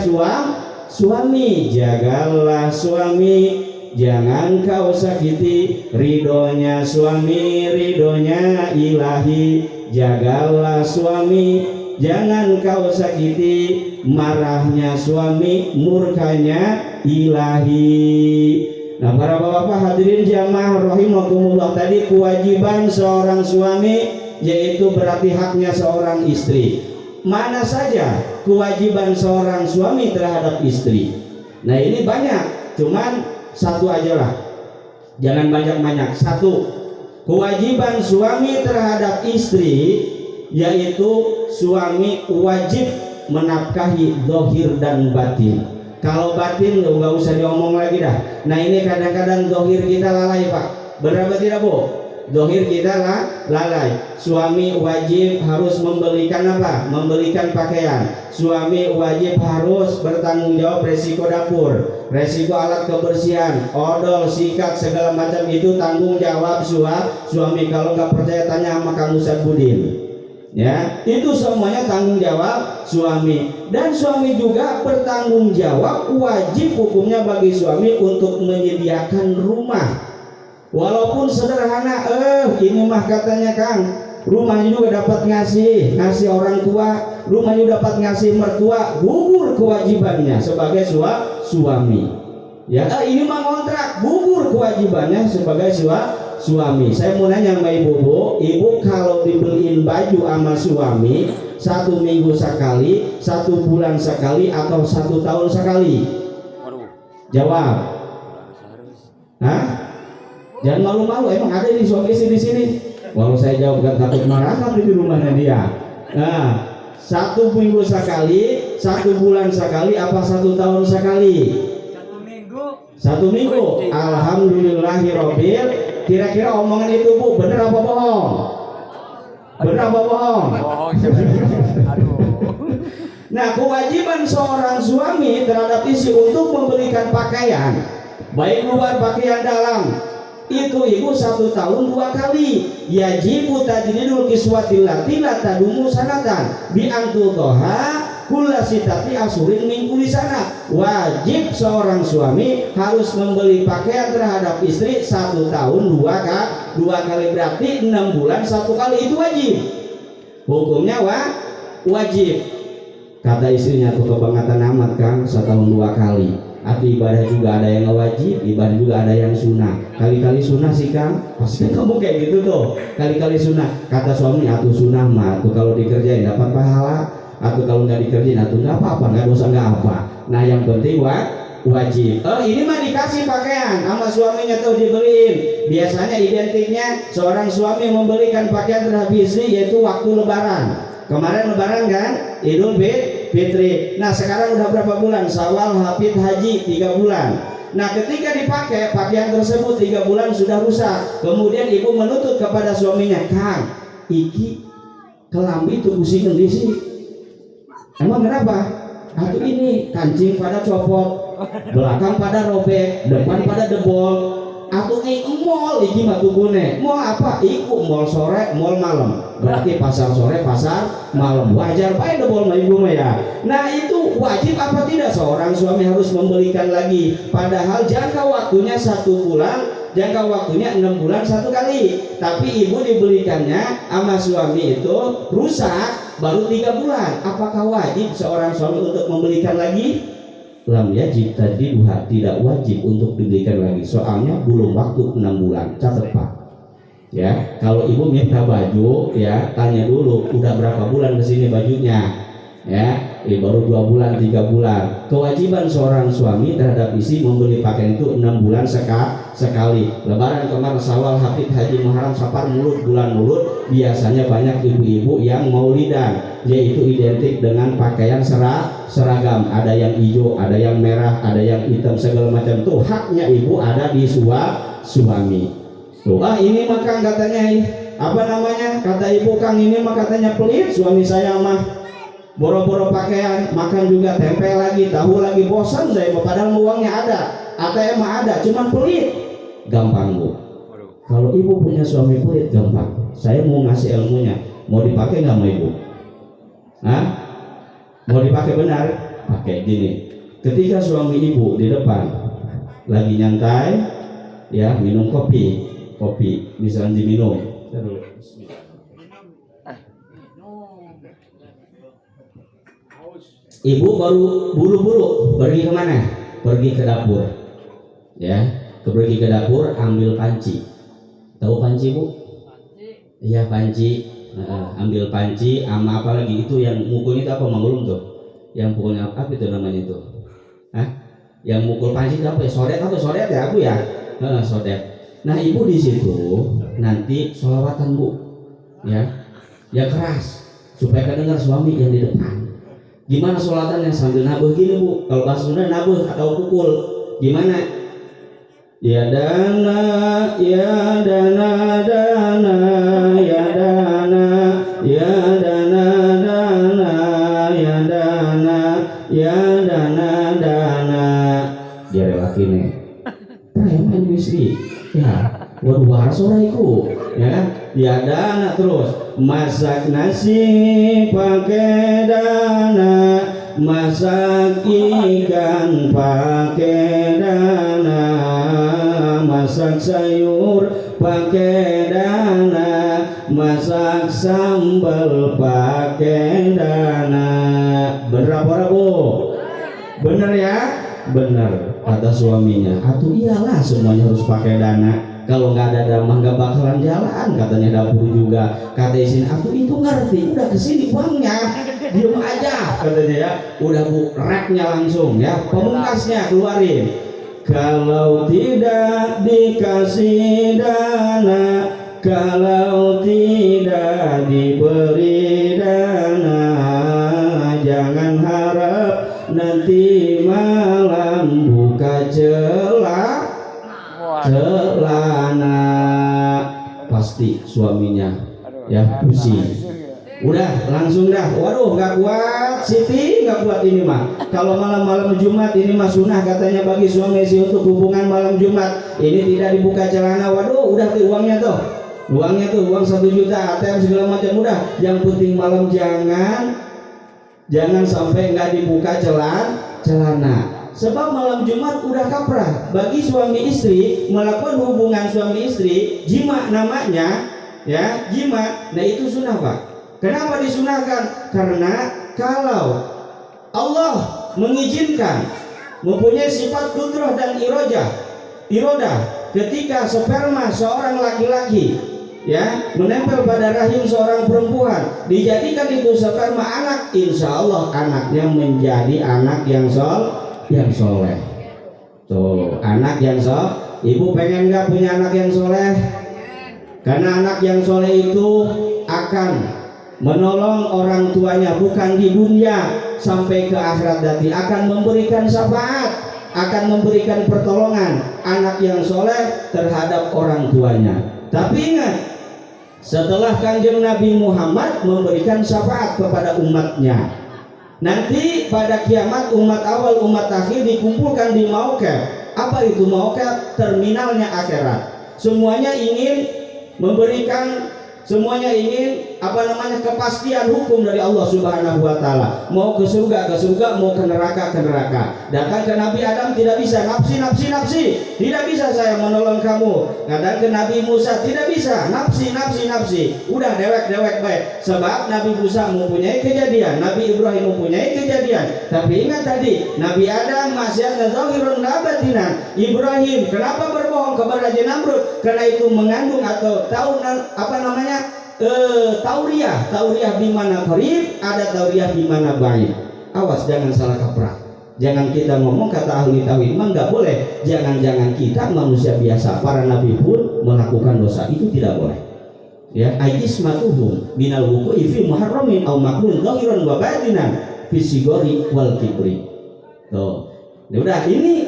suami. Jagalah suami, jangan kau sakiti, ridhonya suami, ridhonya ilahi. Jagalah suami, jangan kau sakiti, marahnya suami, murkanya ilahi. Nah para bapak hadirin jamaah rahimakumullah, tadi kewajiban seorang suami yaitu berarti haknya seorang istri. Mana saja kewajiban seorang suami terhadap istri? Nah ini banyak, cuman satu aja lah, jangan banyak-banyak. Satu, kewajiban suami terhadap istri yaitu suami wajib menafkahi zahir dan batin. Kalau batin nggak usah diomong lagi dah. Nah ini kadang-kadang zahir kita lalai Pak. Berapa tidak Bu? Zahir kita lalai. Suami wajib harus membelikan apa? Membelikan pakaian. Suami wajib harus bertanggung jawab resiko dapur, resiko alat kebersihan, odol, sikat, segala macam itu tanggung jawab suami. Kalau nggak percaya tanya sama Kang Ustaz Budin. Ya, itu semuanya tanggung jawab suami. Dan suami juga bertanggung jawab, wajib hukumnya bagi suami untuk menyediakan rumah. Walaupun sederhana, ini mah katanya Kang, rumahnya juga dapat ngasih orang tua, rumahnya dapat ngasih mertua, gugur kewajibannya sebagai suami. Ya, ini mah kontrak, gugur kewajibannya sebagai suami. Saya mau nanya sama ibu kalau dibeliin baju sama suami 1 minggu sekali, 1 bulan sekali, atau 1 tahun sekali? Jawab. Hah? Jangan malu-malu, emang ada nih suami istri di sini. Walau saya jawab gak takut marah kan di rumahnya dia. Nah, 1 minggu sekali, 1 bulan sekali, apa 1 tahun sekali? 1 minggu. Alhamdulillahirobbil. Kira-kira omongan itu Bu bener apa bohong? Bener apa bohong? Nah kewajiban seorang suami terhadap istri untuk membelikan pakaian, baik luar pakaian dalam, itu ibu 1 tahun 2 kali. Yajibu tajdidul kiswatil lati la tadumu sanatan bi antutoha kula sitati asurin minggu di sana. Wajib seorang suami harus membeli pakaian terhadap istri 1 tahun 2 kali, berarti 6 bulan 1 kali, itu wajib. Hukumnya wajib. Kata istrinya tuh kebangetan amat Kang, 1 tahun 2 kali. Arti ibadah juga ada yang wajib, ibadah juga ada yang sunnah. Kali-kali sunnah sih Kang, pasti kamu kayak gitu tuh. Kali-kali sunnah. Kata suami, atuh sunnah mah tuh kalau dikerjain dapat pahala, atau kalau nggak dikerjain atau nggak apa-apa, nggak dosa nggak apa. Nah yang penting wajib. Ini mah dikasih pakaian sama suaminya tuh dibeliin. Biasanya identiknya seorang suami membelikan pakaian terhadap istri yaitu waktu lebaran. Kemarin lebaran kan, Idul Fitri. Nah sekarang udah berapa bulan? Syawal, Hafid, Haji, 3 bulan. Nah ketika dipakai pakaian tersebut 3 bulan sudah rusak. Kemudian ibu menuntut kepada suaminya, Kang, iki kelambi tuh pusing sih. Emang kenapa? Atau ini kancing pada copot, belakang pada robek, depan pada debol. Atau mall iki mah tukune. Mall apa? Iku mall sore, mall malam. Berarti pasar sore, pasar malam. Wajar bae debol mah ibu mah ya. Nah itu wajib apa tidak seorang suami harus membelikan lagi? Padahal jangka waktunya 1 bulan, jangka waktunya 6 bulan 1 kali. Tapi ibu dibelikannya sama suami itu rusak baru 3 bulan. Apakah wajib seorang suami untuk membelikan lagi? Lam yajib tadiduha, tidak wajib untuk dibelikan lagi. Soalnya belum waktu 6 bulan. Catat Pak. Ya, kalau ibu minta baju, ya tanya dulu, udah berapa bulan kesini bajunya? Ya, baru 2 bulan, 3 bulan. Kewajiban seorang suami terhadap istri membeli pakaian itu 6 bulan sekali. Lebaran kemarin, Syawal, Hafid, Haji, Muharram, Safar, Mulud, bulan Mulud, biasanya banyak ibu-ibu yang maulidan, yaitu identik dengan pakaian seragam. Ada yang hijau, ada yang merah, ada yang hitam, segala macam. Tuh haknya ibu ada di suami. Tuh, ini maka katanya apa namanya, kata ibu, Kang ini mah katanya pelit, suami saya mah boro-boro pakaian, makan juga tempe lagi, tahu lagi, bosan saya, padahal uangnya ada, ATM mah ada, cuman pelit. Gampang Bu, kalau ibu punya suami pelit gampang. Saya mau ngasih ilmunya, mau dipakai nggak mau ibu? Hah? Mau dipakai benar? Pakai gini. Ketika suami ibu di depan lagi nyantai, ya minum kopi misalnya diminum. Ibu baru buru-buru pergi kemana? Pergi ke dapur, ya. Pergi ke dapur ambil panci. Tahu panci Bu? Iya panci. Ambil panci sama apa lagi itu yang mukulnya itu apa manggulung tuh? Yang pukulnya apa itu namanya itu? Hah? Yang mukul panci itu apa? Sodet apa? Sodet ya Bu ya? Sodet. Nah ibu di situ nanti sholawatan Bu, ya, yang keras supaya kedengar suami yang di depan. Gimana sholatannya? Sambil nabuh gini Bu. Kalau bahasa Sunda nabuh atau pukul. Gimana? Ya dana, ya dana, dana, ya dana, ya dana, dana, ya dana, ya dana, dana. Dia laki nih. Preman istri. Ya, waduh waras oraiku. Ya, ya dana terus. Masak nasi pakai dana, masak ikan pakai dana, masak sayur pakai dana, masak sambal pakai dana. Bener apa Bu? Bener ya? Bener kata suaminya. Atuh iyalah semuanya harus pakai dana. Kalau nggak ada dana nggak bakalan jalan, katanya dapur juga. Kata isin, aku itu ngerti, udah kesini uangnya, diem aja katanya ya. Udah Bu, rapnya langsung ya, pemungkasnya keluarin. Kalau tidak dikasih dana, kalau tidak diberi dana, jangan harap nanti malam buka celana. Pasti suaminya ya pusing. Udah langsung dah, waduh nggak kuat Siti, nggak kuat ini mah. Kalau malam-malam Jumat ini mah sunnah katanya bagi suami istri untuk hubungan malam Jumat. Ini tidak dibuka celana, waduh udah tuh uangnya tuh. Uangnya tuh uang 1 juta, ATM segala macam udah. Yang penting malam jangan sampai nggak dibuka celana. Sebab malam Jumat udah kaprah bagi suami istri melakukan hubungan suami istri, jima namanya, ya jima. Nah itu sunnah Pak. Kenapa disunahkan? Karena kalau Allah mengizinkan mempunyai sifat kudrah dan irodah ketika sperma seorang laki-laki ya menempel pada rahim seorang perempuan, dijadikan itu sperma anak, insya Allah anaknya menjadi anak yang soleh. Tuh anak yang soleh. Ibu pengen nggak punya anak yang soleh? Karena anak yang soleh itu akan menolong orang tuanya bukan di dunia, sampai ke akhirat nanti akan memberikan syafaat, akan memberikan pertolongan anak yang soleh terhadap orang tuanya. Tapi ingat, setelah Kanjeng Nabi Muhammad memberikan syafaat kepada umatnya, nanti pada kiamat umat awal umat akhir dikumpulkan di Mauqif. Apa itu Mauqif? Terminalnya akhirat. Semuanya ingin memberikan, semuanya ingin kepastian hukum dari Allah Subhanahu wa taala. Mau ke surga, mau ke neraka, Datang ke Nabi Adam tidak bisa, nafsi. Tidak bisa saya menolong kamu. Datang ke Nabi Musa tidak bisa, nafsi. Udah dewek baik. Sebab Nabi Musa mempunyai kejadian, Nabi Ibrahim mempunyai kejadian. Tapi ingat tadi, Nabi Adam masih ada zahirun nabatinan. Ibrahim kenapa berbohong kepada Raja Namrud? Karena itu mengandung atau tauriah bimana qarib, ada tauriah bimana ba'id. Awas jangan salah kaprah. Jangan kita ngomong kata ahli tauhid memang nggak boleh. Jangan kita manusia biasa, para nabi pun melakukan dosa, itu tidak boleh. Ya, aismatuhum minal wuqu'i fi muharramin aw makruhin zahiran wa batinan fi sigori wal kibri. Tuh. Udah ini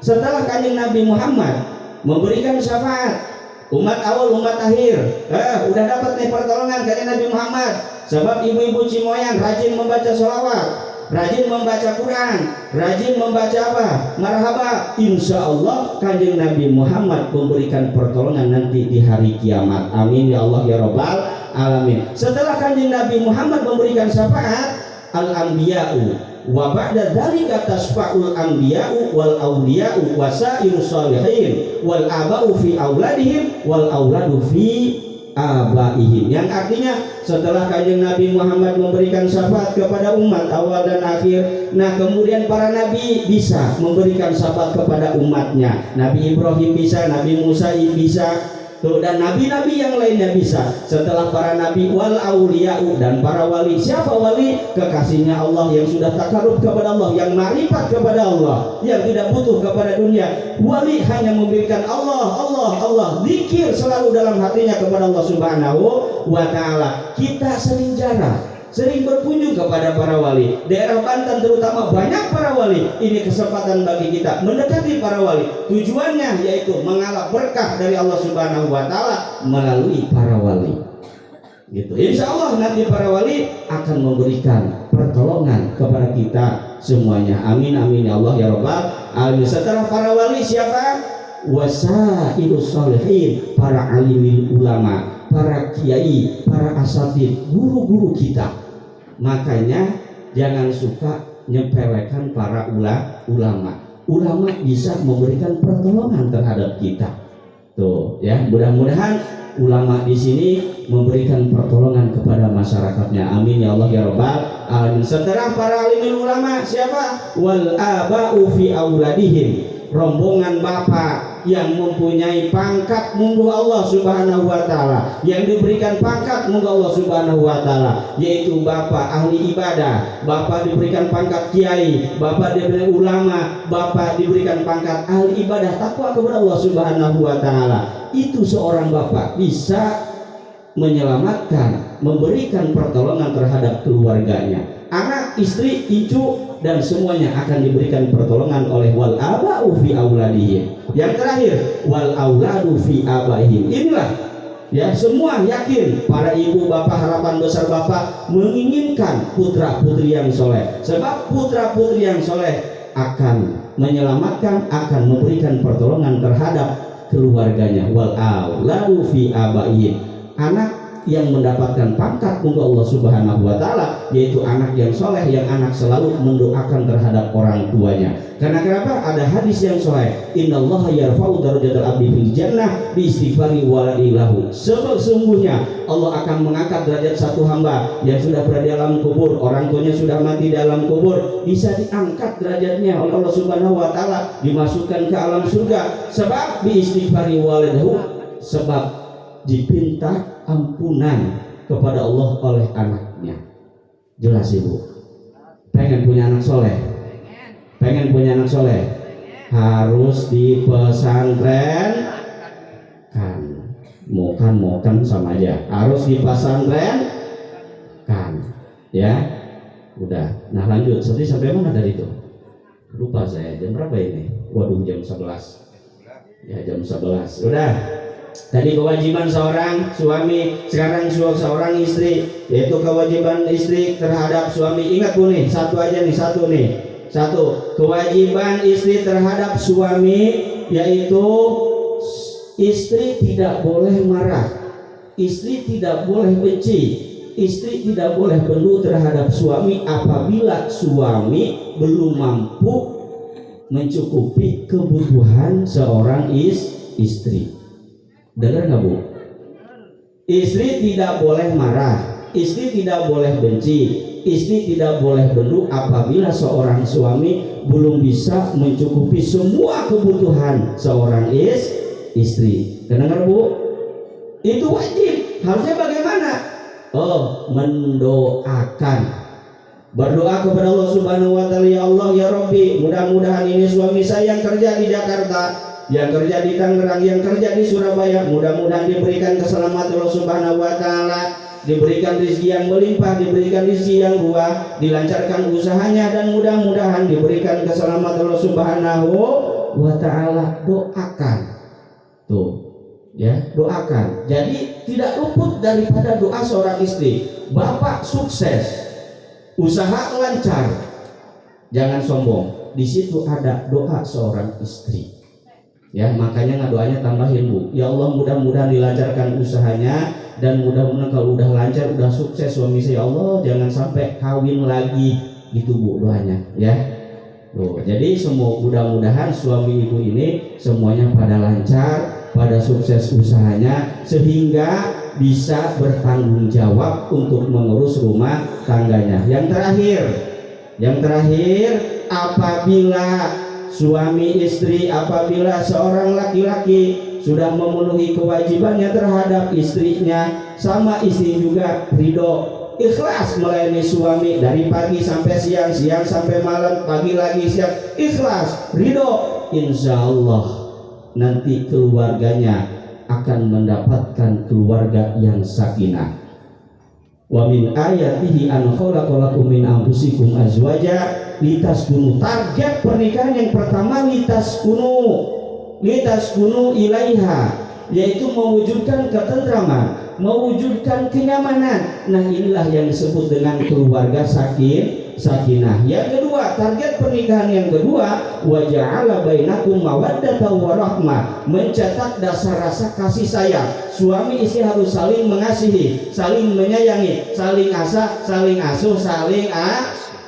setelah Kanjeng Nabi Muhammad memberikan syafaat umat awal umat akhir. Udah dapat nih pertolongan dari Nabi Muhammad. Sebab ibu-ibu Cimoyang rajin membaca sholawat, rajin membaca Quran, rajin membaca apa? Marhaba. Insya Allah kanjeng Nabi Muhammad memberikan pertolongan nanti di hari kiamat. Amin ya Allah ya Rabbal alamin. Setelah kanjeng Nabi Muhammad memberikan syafaat, al-anbiya'u wa ba'da dzalika tasfa'ul anbiya'u wal awliya'u wasairus sholihin wal aba'u fi auladihim wal auladu fi abaihim, yang artinya setelah kanjeng Nabi Muhammad memberikan syafaat kepada umat awal dan akhir, nah kemudian para nabi bisa memberikan syafaat kepada umatnya. Nabi Ibrahim bisa, Nabi Musa bisa, tuh, dan nabi-nabi yang lainnya bisa. Setelah para nabi wal auliya'u, dan para wali. Siapa wali? Kekasihnya Allah yang sudah takarub kepada Allah, yang ma'rifat kepada Allah, yang tidak butuh kepada dunia. Wali hanya memberikan Allah, Allah, Allah, zikir selalu dalam hatinya kepada Allah Subhanahu wa ta'ala. Kita sering jarang, sering berkunjung kepada para wali. Daerah Banten terutama banyak para wali. Ini kesempatan bagi kita mendekati para wali. Tujuannya yaitu mengalap berkah dari Allah Subhanahu wa ta'ala melalui para wali. Gitu. Insya Allah nanti para wali akan memberikan pertolongan kepada kita semuanya. Amin amin ya Allah ya Rabbal alamin. Setelah para wali siapa? Wasairus sholihin, para alimil ulama, para kiai, para asatid, guru-guru kita. Makanya jangan suka nyepelekan para ulama. Ulama bisa memberikan pertolongan terhadap kita. Tuh ya, mudah-mudahan ulama di sini memberikan pertolongan kepada masyarakatnya. Amin ya Allah ya Rabbal alamin. Setelah para alimul ulama siapa? Wal aba'u fi auladihim, rombongan bapak yang mempunyai pangkat munggu Allah Subhanahu wa ta'ala, yang diberikan pangkat munggu Allah Subhanahu wa ta'ala, yaitu bapak ahli ibadah, bapak diberikan pangkat kiai, bapak diberikan ulama, bapak diberikan pangkat ahli ibadah takwa kepada Allah Subhanahu wa ta'ala. Itu seorang bapak bisa menyelamatkan, memberikan pertolongan terhadap keluarganya, anak, istri, cucu, dan semuanya akan diberikan pertolongan oleh wal aba'u fi auladihim. Yang terakhir wal auladu fi abaihim. Inilah ya, semua yakin para ibu bapak, harapan besar bapak menginginkan putra putri yang soleh. Sebab putra putri yang soleh akan menyelamatkan, akan memberikan pertolongan terhadap keluarganya. Wal auladu fi abaihim, anak yang mendapatkan pangkat untuk Allah Subhanahu wa ta'ala, yaitu anak yang soleh, yang anak selalu mendoakan terhadap orang tuanya. Karena kenapa? Ada hadis yang soleh, innallaha yarfa'u darajatal abdi fil jannah bi istighfari waladihi. Sesungguhnya Allah akan mengangkat derajat satu hamba yang sudah berada dalam kubur, orang tuanya sudah mati dalam kubur, bisa diangkat derajatnya oleh Allah Subhanahu wa ta'ala, dimasukkan ke alam surga. Sebab bi istighfari waladihi, sebab dipinta ampunan kepada Allah oleh anaknya. Jelas ibu? Pengen punya anak soleh? Pengen punya anak soleh? Harus di pesantren kan? Mokan sama aja. Harus di pesantren kan? Ya, udah. Nah lanjut. Sampai mana tadi itu? Lupa saya. Jam berapa ini? Waduh, jam 11. Ya, jam 11. Udah. Tadi kewajiban seorang suami, sekarang seorang istri, yaitu kewajiban istri terhadap suami. Ingat Bu nih, satu aja nih, satu kewajiban istri terhadap suami, yaitu istri tidak boleh marah, istri tidak boleh benci, istri tidak boleh bendu terhadap suami apabila suami belum mampu mencukupi kebutuhan seorang istri. Dengar nggak Bu? Istri tidak boleh marah, istri tidak boleh benci, istri tidak boleh bendu apabila seorang suami belum bisa mencukupi semua kebutuhan seorang istri. Dengar Bu? Itu wajib. Harusnya bagaimana? Oh, mendoakan. Berdoa kepada Allah Subhanahu wa ta'ala, ya Allah ya Rabbi, mudah-mudahan ini suami saya yang kerja di Jakarta, yang kerja di Tangerang, yang kerja di Surabaya, mudah-mudahan diberikan keselamatan Allah Subhanahu wa ta'ala, diberikan rezeki yang melimpah, diberikan rezeki yang buah, dilancarkan usahanya, dan mudah-mudahan diberikan keselamatan Allah Subhanahu wa ta'ala. Doakan. Tuh, Ya, doakan. Jadi tidak luput daripada doa seorang istri. Bapak sukses, usaha lancar, jangan sombong. Di situ ada doa seorang istri. Ya, makanya doanya tambahin Bu. Ya Allah, mudah-mudahan dilancarkan usahanya, dan mudah-mudahan kalau udah lancar, udah sukses suami saya, ya Allah jangan sampai kawin lagi, gitu Bu doanya ya. Tuh, jadi semua mudah-mudahan suami ibu ini semuanya pada lancar, pada sukses usahanya, sehingga bisa bertanggung jawab untuk mengurus rumah tangganya. Yang terakhir, apabila suami istri, apabila seorang laki-laki sudah memenuhi kewajibannya terhadap istrinya, sama istri juga ridho, ikhlas melayani suami dari pagi sampai siang, siang sampai malam, pagi lagi siang, ikhlas, ridho, insya Allah nanti keluarganya akan mendapatkan keluarga yang sakinah. Wa min ayatihi an khalaqalakum min anfusikum azwaja litaskunu. Target pernikahan yang pertama litaskunu ilaiha, yaitu mewujudkan ketentraman, mewujudkan kenyamanan. Nah, inilah yang disebut dengan keluarga sakinah. Yang kedua, target pernikahan yang kedua, wa ja'ala bainakum mawaddatan wa rahmah, mencetak dasar rasa kasih sayang. Suami istri harus saling mengasihi, saling menyayangi, saling asuh, saling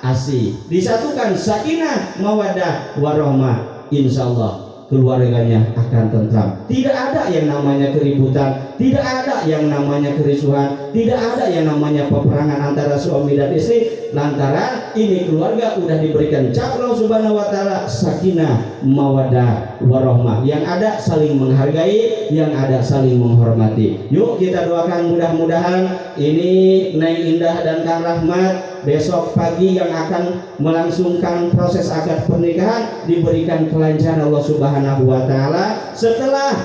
asih. Disatukan sakinah, mawaddah, warahmah. Insyaallah keluarganya akan tentram. Tidak ada yang namanya keributan, tidak ada yang namanya kerisuhan, tidak ada yang namanya peperangan antara suami dan istri. Lantaran ini keluarga udah diberikan cap Allah Subhanahu wa taala sakinah, mawaddah, warahmah. Yang ada saling menghargai, yang ada saling menghormati. Yuk kita doakan mudah-mudahan ini Neng Indah dan Kang Rahmat besok pagi yang akan melangsungkan proses akad pernikahan diberikan kelancaran Allah Subhanahu wa taala. Setelah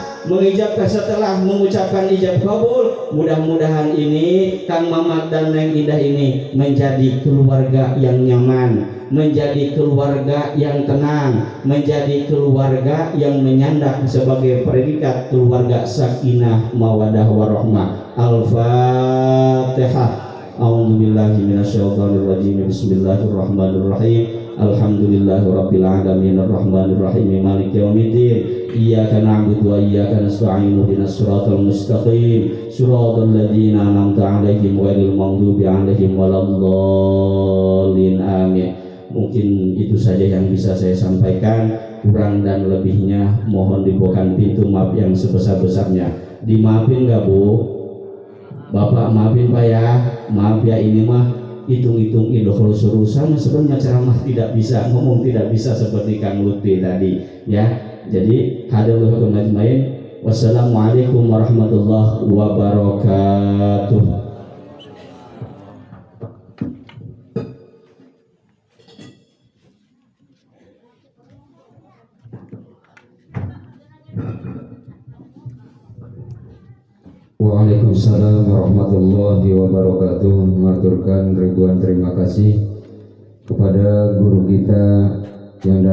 mengucapkan ijab kabul, mudah-mudahan ini Kang Mamat dan Neng Indah ini menjadi keluarga yang nyaman, menjadi keluarga yang tenang, menjadi keluarga yang menyandang sebagai predikat keluarga sakinah, mawaddah, warahmah. Al-Fatihah. A'udzubillahi minasyaitonirrajim. Bismillahirrahmanirrahim. Alhamdulillahirabbil alamin arrahmanir rahim maliki yaumiddin. Iyyaka na'budu wa iyyaka nasta'in ihdinas siratal mustaqim siratal ladzina an'amta 'alaihim ghairil maghdubi 'alaihim waladdallin. Amin. Mungkin itu saja yang bisa saya sampaikan. Kurang dan lebihnya mohon dibukakan pintu maaf yang sebesar-besarnya. Dimaafin nggak Bu? Bapak maafin Pak ya, maaf ya, ini mah hitung-hitung idhol surusan sebenarnya ceramah tidak bisa, ngomong tidak bisa seperti Kang Lutfi tadi ya. Jadi hadirul majmain, wassalamualaikum warahmatullahi wabarakatuh. Waalaikumsalam warahmatullahi wabarakatuh. Maturkan ribuan terima kasih kepada guru kita yang dari